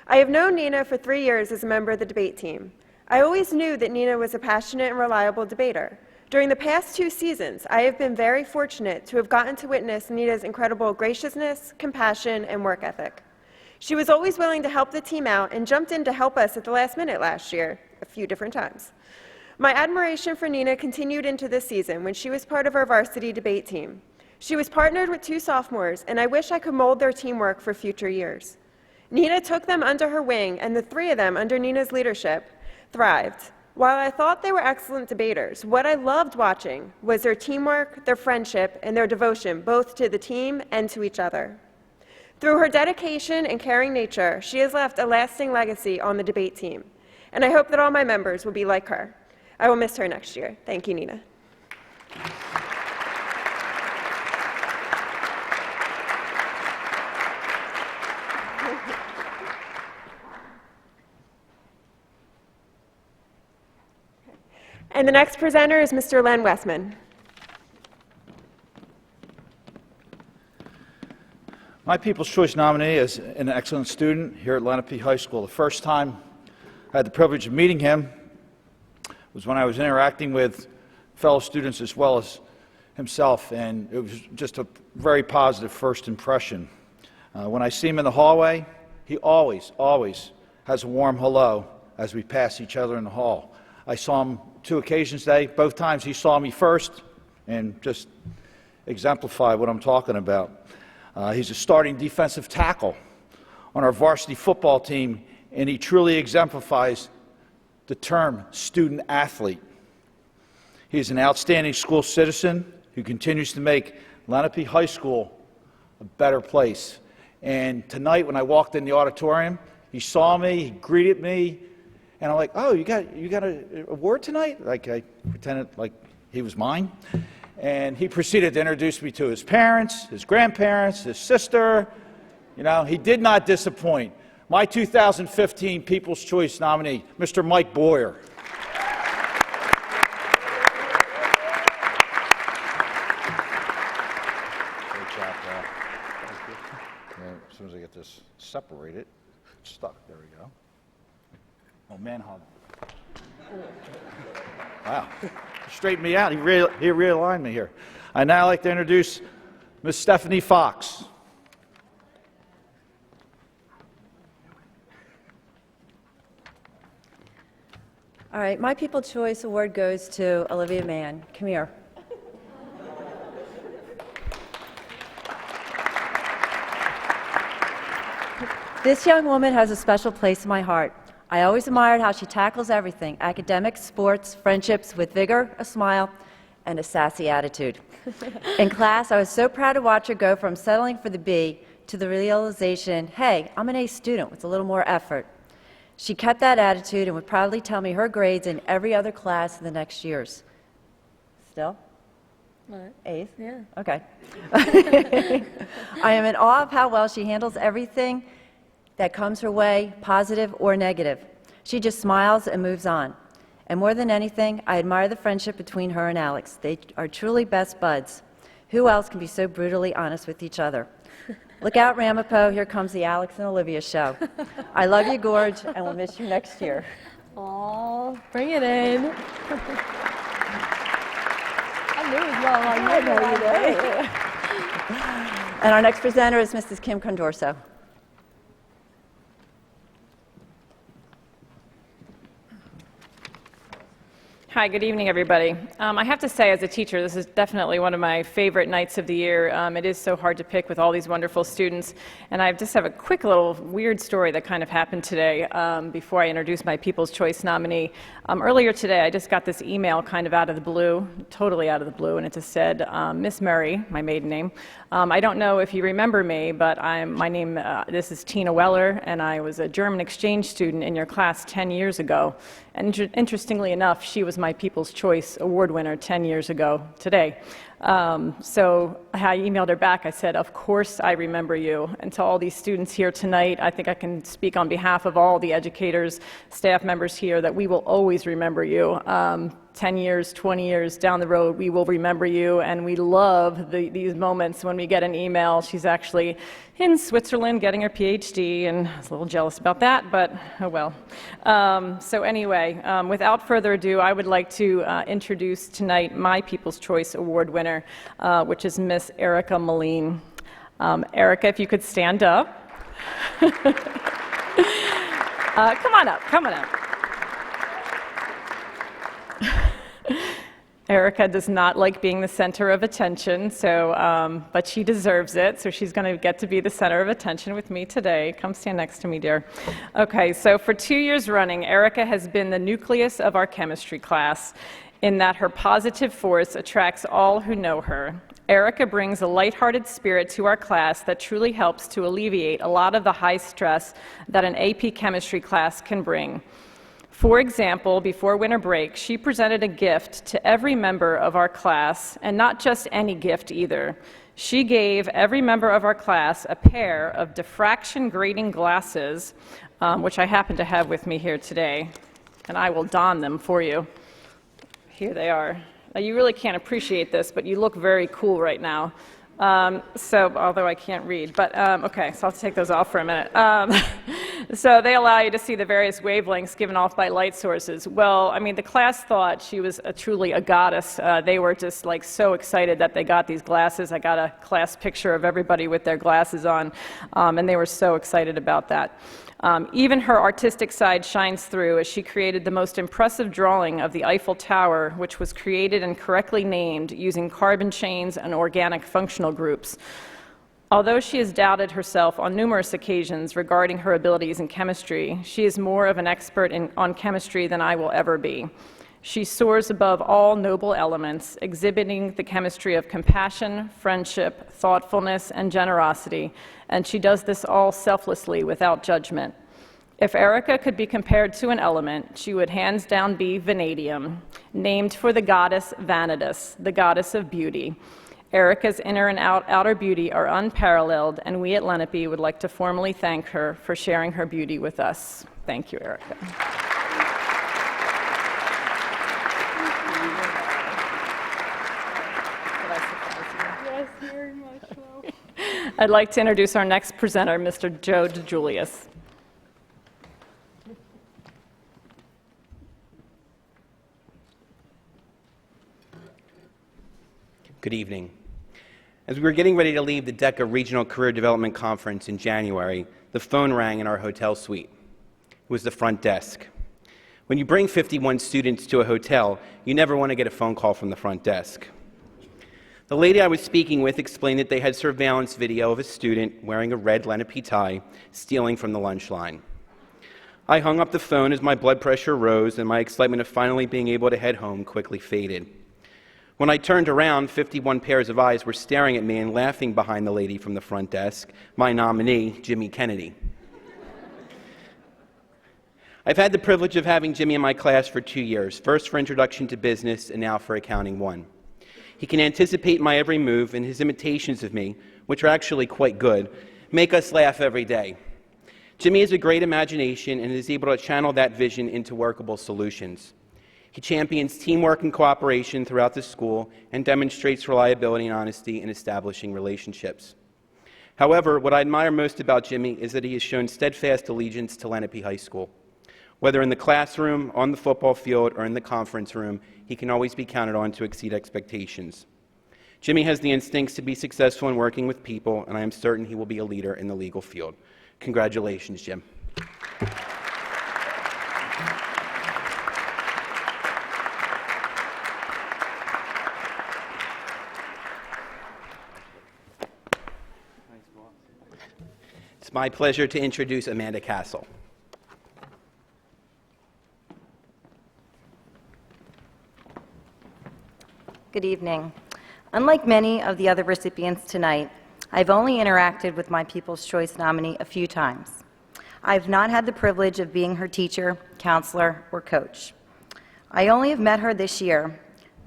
I have known Nina for 3 years as a member of the debate team. I always knew that Nina was a passionate and reliable debater. During the past 2 seasons, I have been very fortunate to have gotten to witness Nina's incredible graciousness, compassion, and work ethic. She was always willing to help the team out and jumped in to help us at the last minute last year, a few different times. My admiration for Nina continued into this season when she was part of our varsity debate team. She was partnered with 2 sophomores, and I wish I could mold their teamwork for future years. Nina took them under her wing, and the 3 of them, under Nina's leadership, thrived. While I thought they were excellent debaters, what I loved watching was their teamwork, their friendship, and their devotion both to the team and to each other. Through her dedication and caring nature, she has left a lasting legacy on the debate team, and I hope that all my members will be like her. I will miss her next year. Thank you, Nina. And the next presenter is Mr. Len Westman. My People's Choice nominee is an excellent student here at Lenape High School. The first time I had the privilege of meeting him was when I was interacting with fellow students as well as himself, and it was just a very positive first impression. When I see him in the hallway, he always has a warm hello as we pass each other in the hall. I saw him 2 occasions today. Both times he saw me first, and just exemplify what I'm talking about. He's a starting defensive tackle on our varsity football team, and he truly exemplifies the term student athlete. He is an outstanding school citizen who continues to make Lenape High School a better place. And tonight when I walked in the auditorium, he saw me, he greeted me, and I'm like, oh, you got an award tonight? Like, I pretended like he was mine. And he proceeded to introduce me to his parents, his grandparents, his sister. You know, he did not disappoint. My 2015 People's Choice nominee, Mr. Mike Boyer. Great job, Paul. As soon as I get this separated, it's stuck. There we go. Oh, man hug. Wow. Straightened me out. He realigned me here. I'd now like to introduce Ms. Stephanie Fox. All right, my People's Choice Award goes to Olivia Mann. Come here. This young woman has a special place in my heart. I always admired how she tackles everything, academics, sports, friendships, with vigor, a smile, and a sassy attitude. In class, I was so proud to watch her go from settling for the B to the realization, hey, I'm an A student with a little more effort. She kept that attitude and would proudly tell me her grades in every other class in the next years. Still? What? A's? Yeah. Okay. I am in awe of how well she handles everything that comes her way, positive or negative. She just smiles and moves on. And more than anything, I admire the friendship between her and Alex. They are truly best buds. Who else can be so brutally honest with each other? Look out, Ramapo, here comes the Alex and Olivia show. I love you, Gorge, and we'll miss you next year. Aw, bring it in. I knew it was well. I know you did. And our next presenter is Mrs. Kim Condorso. Hi, good evening, everybody. I have to say, as a teacher, this is definitely one of my favorite nights of the year. It is so hard to pick with all these wonderful students. And I just have a quick little weird story that kind of happened today before I introduce my People's Choice nominee. Earlier today, I just got this email kind of out of the blue, totally out of the blue, and it just said, Miss Murray, my maiden name. I don't know if you remember me, but this is Tina Weller, and I was a German exchange student in your class 10 years ago. And interestingly enough, she was my People's Choice Award winner 10 years ago today. So I emailed her back. I said, of course I remember you. And to all these students here tonight, I think I can speak on behalf of all the educators, staff members here, that we will always remember you. 10 years, 20 years down the road, we will remember you, and we love these moments when we get an email. She's actually in Switzerland getting her PhD, and I was a little jealous about that, but oh well. So anyway, without further ado, I would like to introduce tonight my People's Choice Award winner, which is Miss Erica Moline. Erica, if you could stand up. Come on up, come on up. Erica does not like being the center of attention, so, but she deserves it, so she's going to get to be the center of attention with me today. Come stand next to me, dear. Okay, so for 2 years running, Erica has been the nucleus of our chemistry class in that her positive force attracts all who know her. Erica brings a lighthearted spirit to our class that truly helps to alleviate a lot of the high stress that an AP chemistry class can bring. For example, before winter break, she presented a gift to every member of our class, and not just any gift either. She gave every member of our class a pair of diffraction grading glasses, which I happen to have with me here today, and I will don them for you. Here they are. Now, you really can't appreciate this, but you look very cool right now. Although I can't read, but okay, so I'll take those off for a minute. So they allow you to see the various wavelengths given off by light sources. Well, I mean, the class thought she was truly a goddess. They were just like so excited that they got these glasses. I got a class picture of everybody with their glasses on, and they were so excited about that. Even her artistic side shines through as she created the most impressive drawing of the Eiffel Tower, which was created and correctly named using carbon chains and organic functional groups. Although she has doubted herself on numerous occasions regarding her abilities in chemistry, she is more of an expert on chemistry than I will ever be. She soars above all noble elements, exhibiting the chemistry of compassion, friendship, thoughtfulness, and generosity, and she does this all selflessly without judgment. If Erica could be compared to an element, she would hands down be vanadium, named for the goddess Vanitas, the goddess of beauty. Erica's inner and outer beauty are unparalleled, and we at Lenape would like to formally thank her for sharing her beauty with us. Thank you, Erica. I'd like to introduce our next presenter, Mr. Joe DeJulius. Good evening. As we were getting ready to leave the DECA Regional Career Development Conference in January, the phone rang in our hotel suite. It was the front desk. When you bring 51 students to a hotel, you never want to get a phone call from the front desk. The lady I was speaking with explained that they had surveillance video of a student wearing a red Lenape tie stealing from the lunch line. I hung up the phone as my blood pressure rose and my excitement of finally being able to head home quickly faded. When I turned around, 51 pairs of eyes were staring at me and laughing behind the lady from the front desk, my nominee, Jimmy Kennedy. I've had the privilege of having Jimmy in my class for 2 years, first for Introduction to Business and now for Accounting 1. He can anticipate my every move, and his imitations of me, which are actually quite good, make us laugh every day. Jimmy has a great imagination and is able to channel that vision into workable solutions. He champions teamwork and cooperation throughout the school and demonstrates reliability and honesty in establishing relationships. However, what I admire most about Jimmy is that he has shown steadfast allegiance to Lenape High School. Whether in the classroom, on the football field, or in the conference room, he can always be counted on to exceed expectations. Jimmy has the instincts to be successful in working with people, and I am certain he will be a leader in the legal field. Congratulations, Jim. It's my pleasure to introduce Amanda Castle. Good evening. Unlike many of the other recipients tonight, I've only interacted with my People's Choice nominee a few times. I've not had the privilege of being her teacher, counselor, or coach. I only have met her this year,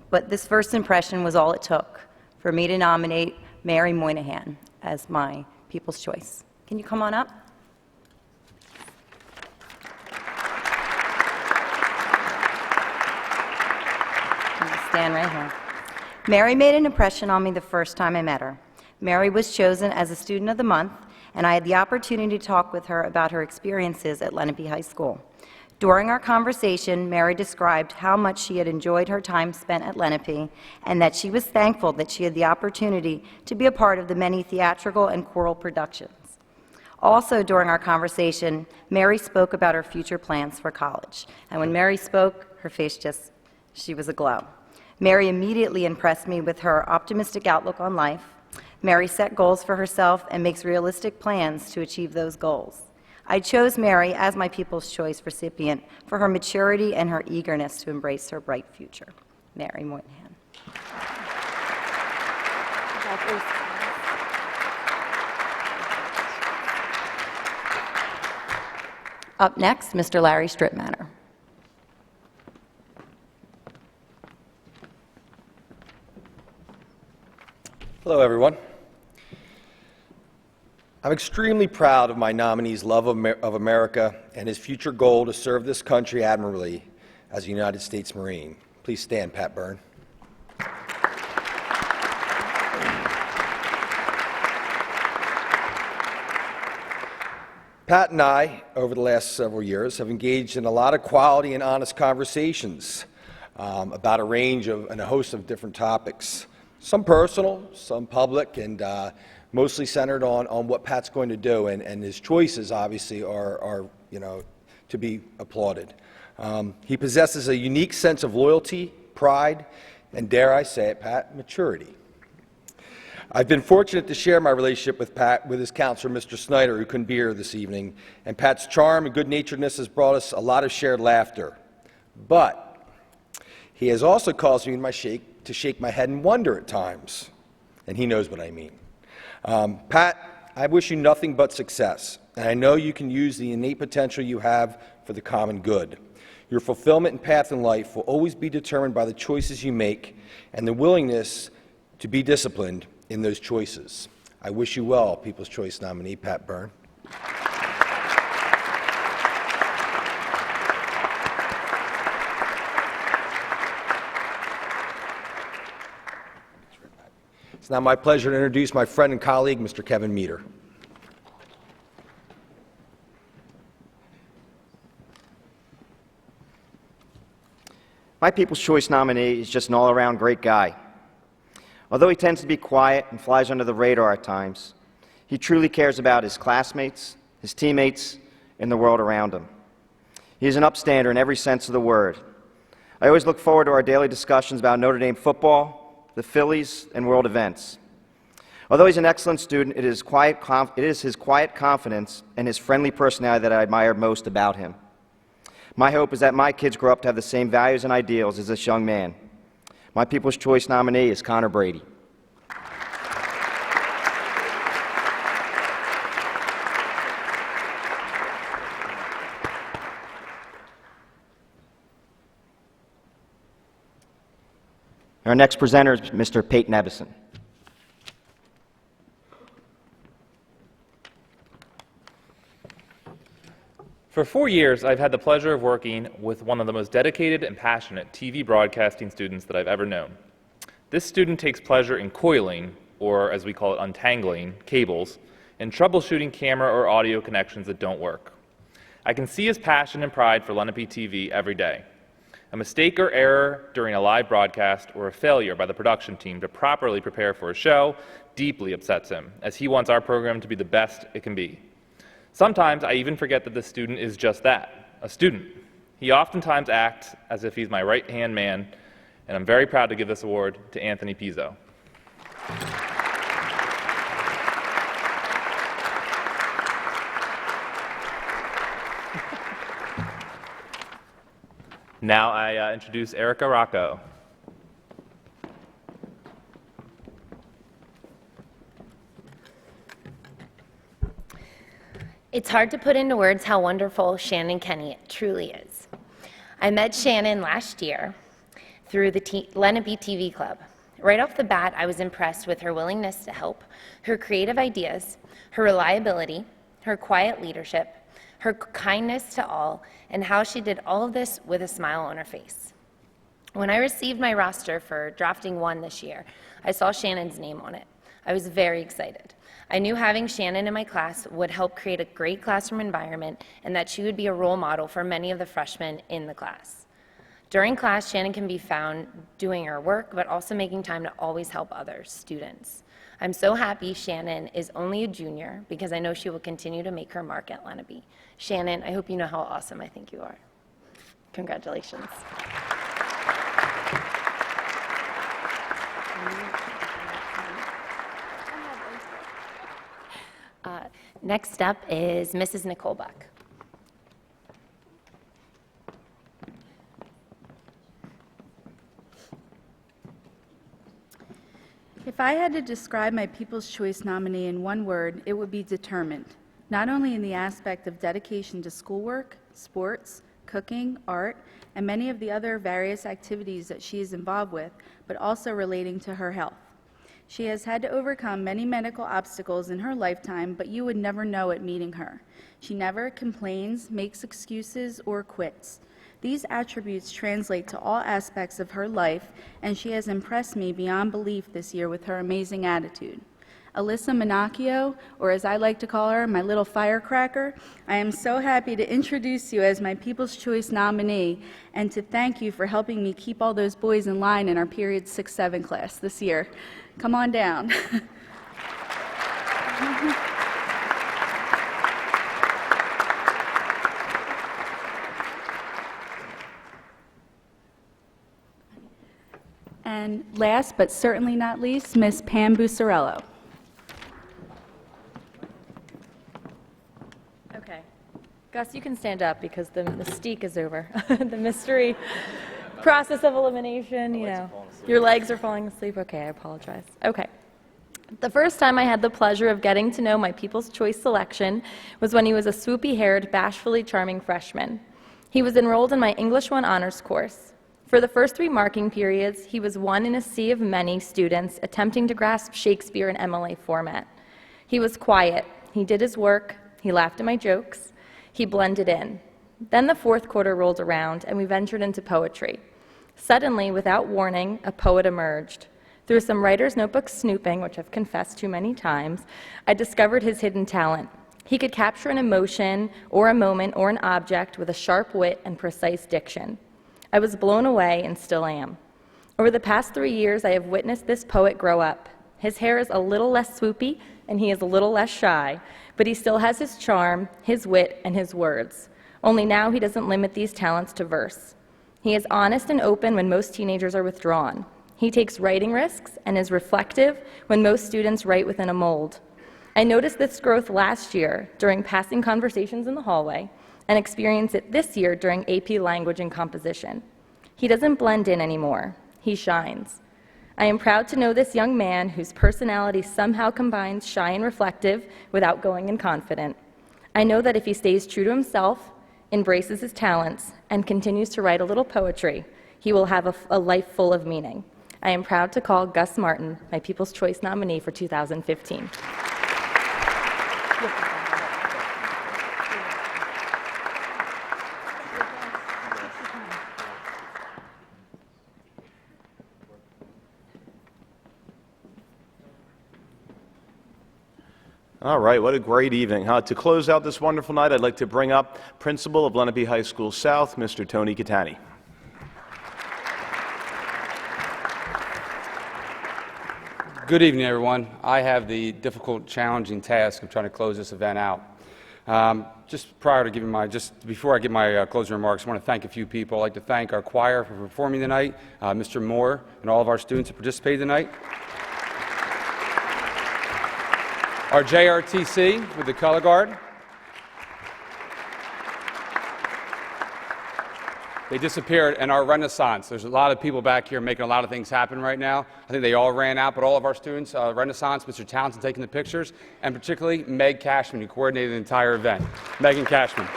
but this first impression was all it took for me to nominate Mary Moynihan as my People's Choice. Can you come on up? Stand right here. Mary made an impression on me the first time I met her. Mary was chosen as a Student of the Month, and I had the opportunity to talk with her about her experiences at Lenape High School. During our conversation, Mary described how much she had enjoyed her time spent at Lenape and that she was thankful that she had the opportunity to be a part of the many theatrical and choral productions. Also during our conversation, Mary spoke about her future plans for college. And when Mary spoke, her face she was aglow. Mary immediately impressed me with her optimistic outlook on life. Mary set goals for herself and makes realistic plans to achieve those goals. I chose Mary as my People's Choice recipient for her maturity and her eagerness to embrace her bright future. Mary Moynihan. Up next, Mr. Larry Stripmatter. Hello, everyone. I'm extremely proud of my nominee's love of America and his future goal to serve this country admirably as a United States Marine. Please stand, Pat Byrne. Pat and I, over the last several years, have engaged in a lot of quality and honest conversations about a range of and a host of different topics. Some personal, some public, and mostly centered on what Pat's going to do, and his choices obviously are to be applauded. He possesses a unique sense of loyalty, pride, and dare I say it, Pat, maturity. I've been fortunate to share my relationship with Pat with his counselor, Mr. Snyder, who couldn't be here this evening, and Pat's charm and good-naturedness has brought us a lot of shared laughter. But he has also caused me to shake my head in wonder at times, and he knows what I mean. Pat, I wish you nothing but success, and I know you can use the innate potential you have for the common good. Your fulfillment and path in life will always be determined by the choices you make and the willingness to be disciplined in those choices. I wish you well, People's Choice nominee Pat Byrne. It's now my pleasure to introduce my friend and colleague, Mr. Kevin Meter. My People's Choice nominee is just an all-around great guy. Although he tends to be quiet and flies under the radar at times, he truly cares about his classmates, his teammates, and the world around him. He is an upstander in every sense of the word. I always look forward to our daily discussions about Notre Dame football, the Phillies, and world events. Although he's an excellent student, it is his quiet confidence and his friendly personality that I admire most about him. My hope is that my kids grow up to have the same values and ideals as this young man. My People's Choice nominee is Connor Brady. Our next presenter is Mr. Peyton Ebbison. For 4 years, I've had the pleasure of working with one of the most dedicated and passionate TV broadcasting students that I've ever known. This student takes pleasure in coiling, or as we call it, untangling, cables, and troubleshooting camera or audio connections that don't work. I can see his passion and pride for Lenape TV every day. A mistake or error during a live broadcast or a failure by the production team to properly prepare for a show deeply upsets him, as he wants our program to be the best it can be. Sometimes I even forget that this student is just that, a student. He oftentimes acts as if he's my right-hand man, and I'm very proud to give this award to Anthony Pizzo. Now I introduce Erica Rocco. It's hard to put into words how wonderful Shannon Kenny truly is. I met Shannon last year through the Lenape TV Club. Right off the bat, I was impressed with her willingness to help, her creative ideas, her reliability, her quiet leadership, her kindness to all, and how she did all of this with a smile on her face. When I received my roster for drafting 1 this year, I saw Shannon's name on it. I was very excited. I knew having Shannon in my class would help create a great classroom environment and that she would be a role model for many of the freshmen in the class. During class, Shannon can be found doing her work, but also making time to always help other students. I'm so happy Shannon is only a junior because I know she will continue to make her mark at Lenape. Shannon, I hope you know how awesome I think you are. Congratulations. Next up is Mrs. Nicole Buck. If I had to describe my People's Choice nominee in one word, it would be determined, not only in the aspect of dedication to schoolwork, sports, cooking, art, and many of the other various activities that she is involved with, but also relating to her health. She has had to overcome many medical obstacles in her lifetime, but you would never know it meeting her. She never complains, makes excuses, or quits. These attributes translate to all aspects of her life, and she has impressed me beyond belief this year with her amazing attitude. Alyssa Minacchio, or as I like to call her, my little firecracker, I am so happy to introduce you as my People's Choice nominee and to thank you for helping me keep all those boys in line in our period 6-7 class this year. Come on down. And last but certainly not least, Miss Pam Bucciarello. Okay. Gus, you can stand up because the mystique is over. The mystery process of elimination, you know. Your legs are falling asleep. Okay, I apologize. Okay. The first time I had the pleasure of getting to know my People's Choice selection was when he was a swoopy-haired, bashfully charming freshman. He was enrolled in my English 1 honors course. For the first 3 marking periods, he was one in a sea of many students attempting to grasp Shakespeare in MLA format. He was quiet. He did his work. He laughed at my jokes. He blended in. Then the 4th quarter rolled around, and we ventured into poetry. Suddenly, without warning, a poet emerged. Through some writer's notebook snooping, which I've confessed to many times, I discovered his hidden talent. He could capture an emotion, or a moment, or an object with a sharp wit and precise diction. I was blown away and still am. Over the past 3 years, I have witnessed this poet grow up. His hair is a little less swoopy, and he is a little less shy, but he still has his charm, his wit, and his words. Only now he doesn't limit these talents to verse. He is honest and open when most teenagers are withdrawn. He takes writing risks and is reflective when most students write within a mold. I noticed this growth last year during passing conversations in the hallway and experienced it this year during AP Language and Composition. He doesn't blend in anymore. He shines. I am proud to know this young man whose personality somehow combines shy and reflective without going in confident. I know that if he stays true to himself, embraces his talents, and continues to write a little poetry, he will have a life full of meaning. I am proud to call Gus Martin my People's Choice nominee for 2015. All right, what a great evening. To close out this wonderful night, I'd like to bring up Principal of Lenape High School South, Mr. Tony Catani. Good evening, everyone. I have the difficult, challenging task of trying to close this event out. Before I give my closing remarks, I want to thank a few people. I'd like to thank our choir for performing tonight, Mr. Moore, and all of our students who participated tonight. Our JRTC with the color guard. They disappeared, and our Renaissance. There's a lot of people back here making a lot of things happen right now. I think they all ran out, but all of our students, Renaissance, Mr. Townsend taking the pictures, and particularly Meg Cashman, who coordinated the entire event. Megan Cashman.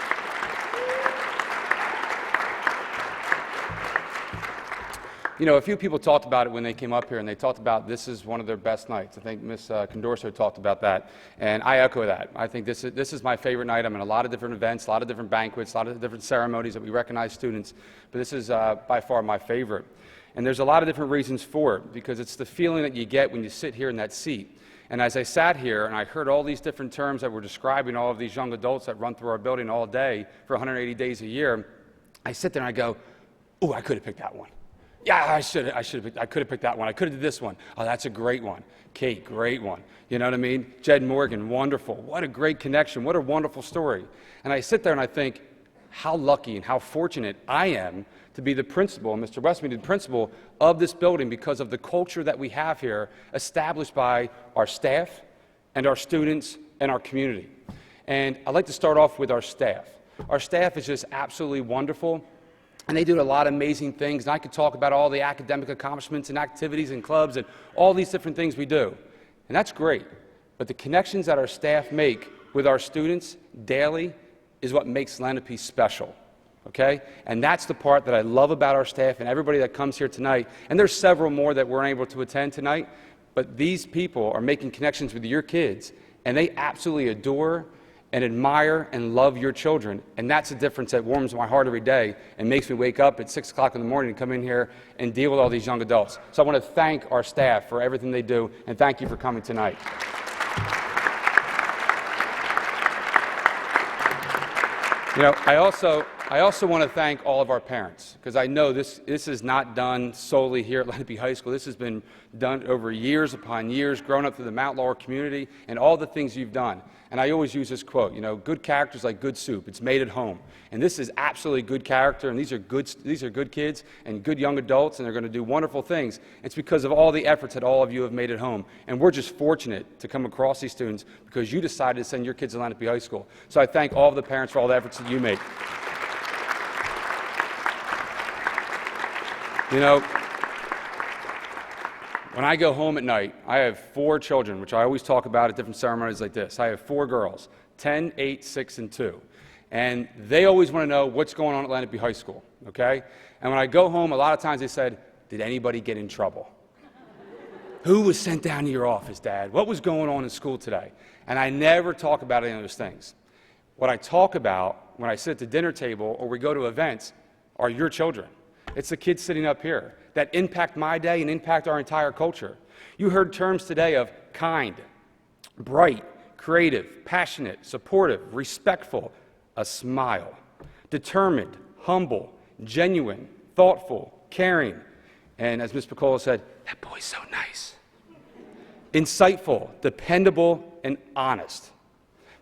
You know, a few people talked about it when they came up here, and they talked about this is one of their best nights. I think Ms. Condorso talked about that, and I echo that. I think this is my favorite night. I'm in a lot of different events, a lot of different banquets, a lot of different ceremonies that we recognize students, but this is by far my favorite. And there's a lot of different reasons for it, because it's the feeling that you get when you sit here in that seat. And as I sat here and I heard all these different terms that were describing all of these young adults that run through our building all day for 180 days a year, I sit there and I go, "Ooh, I could have picked that one. Yeah, I could have picked that one. I could have did this one. Oh, that's a great one. Kate, great one. You know what I mean? Jed Morgan, wonderful. What a great connection. What a wonderful story." And I sit there and I think, how lucky and how fortunate I am to be the principal, Mr. Westmead, the principal of this building, because of the culture that we have here established by our staff and our students and our community. And I'd like to start off with our staff. Our staff is just absolutely wonderful. And they do a lot of amazing things, and I could talk about all the academic accomplishments and activities and clubs and all these different things we do. And that's great. But the connections that our staff make with our students daily is what makes Lenape special, okay? And that's the part that I love about our staff and everybody that comes here tonight. And there's several more that weren't able to attend tonight, but these people are making connections with your kids, and they absolutely adore and admire and love your children. And that's the difference that warms my heart every day and makes me wake up at 6 o'clock in the morning to come in here and deal with all these young adults. So I want to thank our staff for everything they do, and thank you for coming tonight. You know, I also want to thank all of our parents, because I know this is not done solely here at Lenape High School. This has been done over years upon years, growing up through the Mount Laurel community and all the things you've done. And I always use this quote, you know, good character is like good soup. It's made at home. And this is absolutely good character, and these are good kids and good young adults, and they're going to do wonderful things. It's because of all the efforts that all of you have made at home. And we're just fortunate to come across these students because you decided to send your kids to Lenape High School. So I thank all of the parents for all the efforts that you make. You know, when I go home at night, I have 4 children, which I always talk about at different ceremonies like this. I have 4 girls, 10, 8, 6, and 2. And they always want to know what's going on at Lenape High School, okay? And when I go home, a lot of times they said, "Did anybody get in trouble? Who was sent down to your office, Dad? What was going on in school today?" And I never talk about any of those things. What I talk about when I sit at the dinner table or we go to events are your children. It's the kids sitting up here that impact my day and impact our entire culture. You heard terms today of kind, bright, creative, passionate, supportive, respectful, a smile, determined, humble, genuine, thoughtful, caring, and as Ms. Piccola said, that boy's so nice. Insightful, dependable, and honest.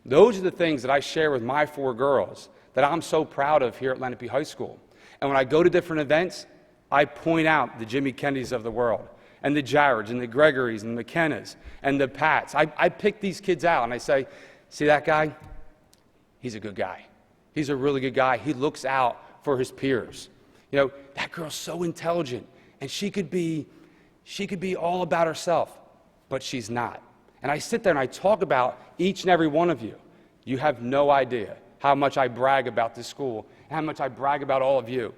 Those are the things that I share with my 4 girls that I'm so proud of here at Lenape High School. And when I go to different events, I point out the Jimmy Kennedys of the world, and the Jareds, and the Gregorys, and the McKennas, and the Pats. I pick these kids out, and I say, "See that guy? He's a good guy. He's a really good guy. He looks out for his peers. You know, that girl's so intelligent, and she could be all about herself, but she's not." And I sit there and I talk about each and every one of you. You have no idea how much I brag about this school, and how much I brag about all of you.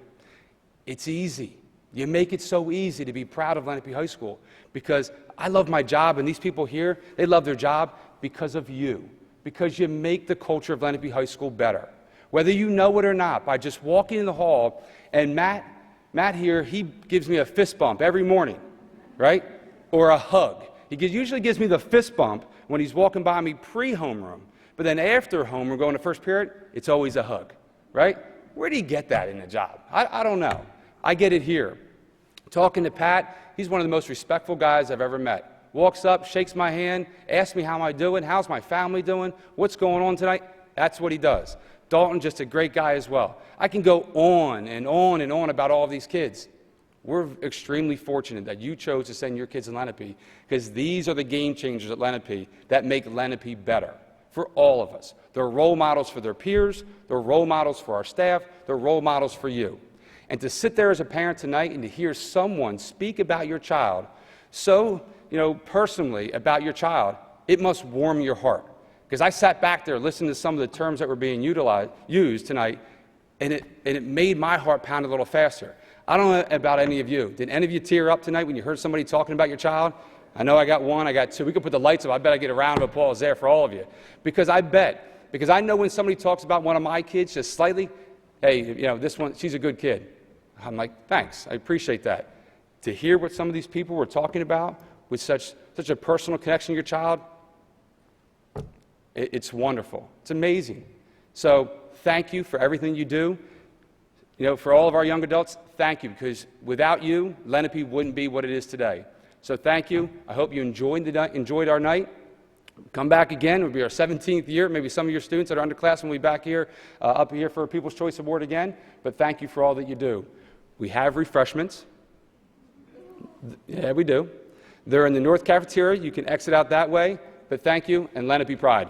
It's easy. You make it so easy to be proud of Lenape High School, because I love my job, and these people here, they love their job because of you, because you make the culture of Lenape High School better. Whether you know it or not, by just walking in the hall, and Matt here, he gives me a fist bump every morning, right? Or a hug. He usually gives me the fist bump when he's walking by me pre-homeroom, but then after homeroom, going to first period, it's always a hug, right? Where do you get that in the job? I don't know. I get it here. Talking to Pat, he's one of the most respectful guys I've ever met. Walks up, shakes my hand, asks me how am I doing, how's my family doing, what's going on tonight. That's what he does. Dalton, just a great guy as well. I can go on and on and on about all of these kids. We're extremely fortunate that you chose to send your kids in Lenape, because these are the game changers at Lenape that make Lenape better for all of us. They're role models for their peers, they're role models for our staff, they're role models for you. And to sit there as a parent tonight and to hear someone speak about your child so, personally about your child, it must warm your heart. Because I sat back there listening to some of the terms that were being used tonight, and it made my heart pound a little faster. I don't know about any of you. Did any of you tear up tonight when you heard somebody talking about your child? I know I got one, I got two. We could put the lights up. I bet I get a round of applause there for all of you. Because I know when somebody talks about one of my kids just slightly, hey, you know, this one, she's a good kid. I'm like, thanks, I appreciate that. To hear what some of these people were talking about with such a personal connection to your child, it's wonderful. It's amazing. So thank you for everything you do. You know, for all of our young adults, thank you, because without you, Lenape wouldn't be what it is today. So thank you. I hope you enjoyed our night. Come back again. It'll be our 17th year. Maybe some of your students that are underclassmen will be back here, up here for a People's Choice Award again. But thank you for all that you do. We have refreshments. Yeah, we do. They're in the north cafeteria. You can exit out that way. But thank you, and Lenape Pride.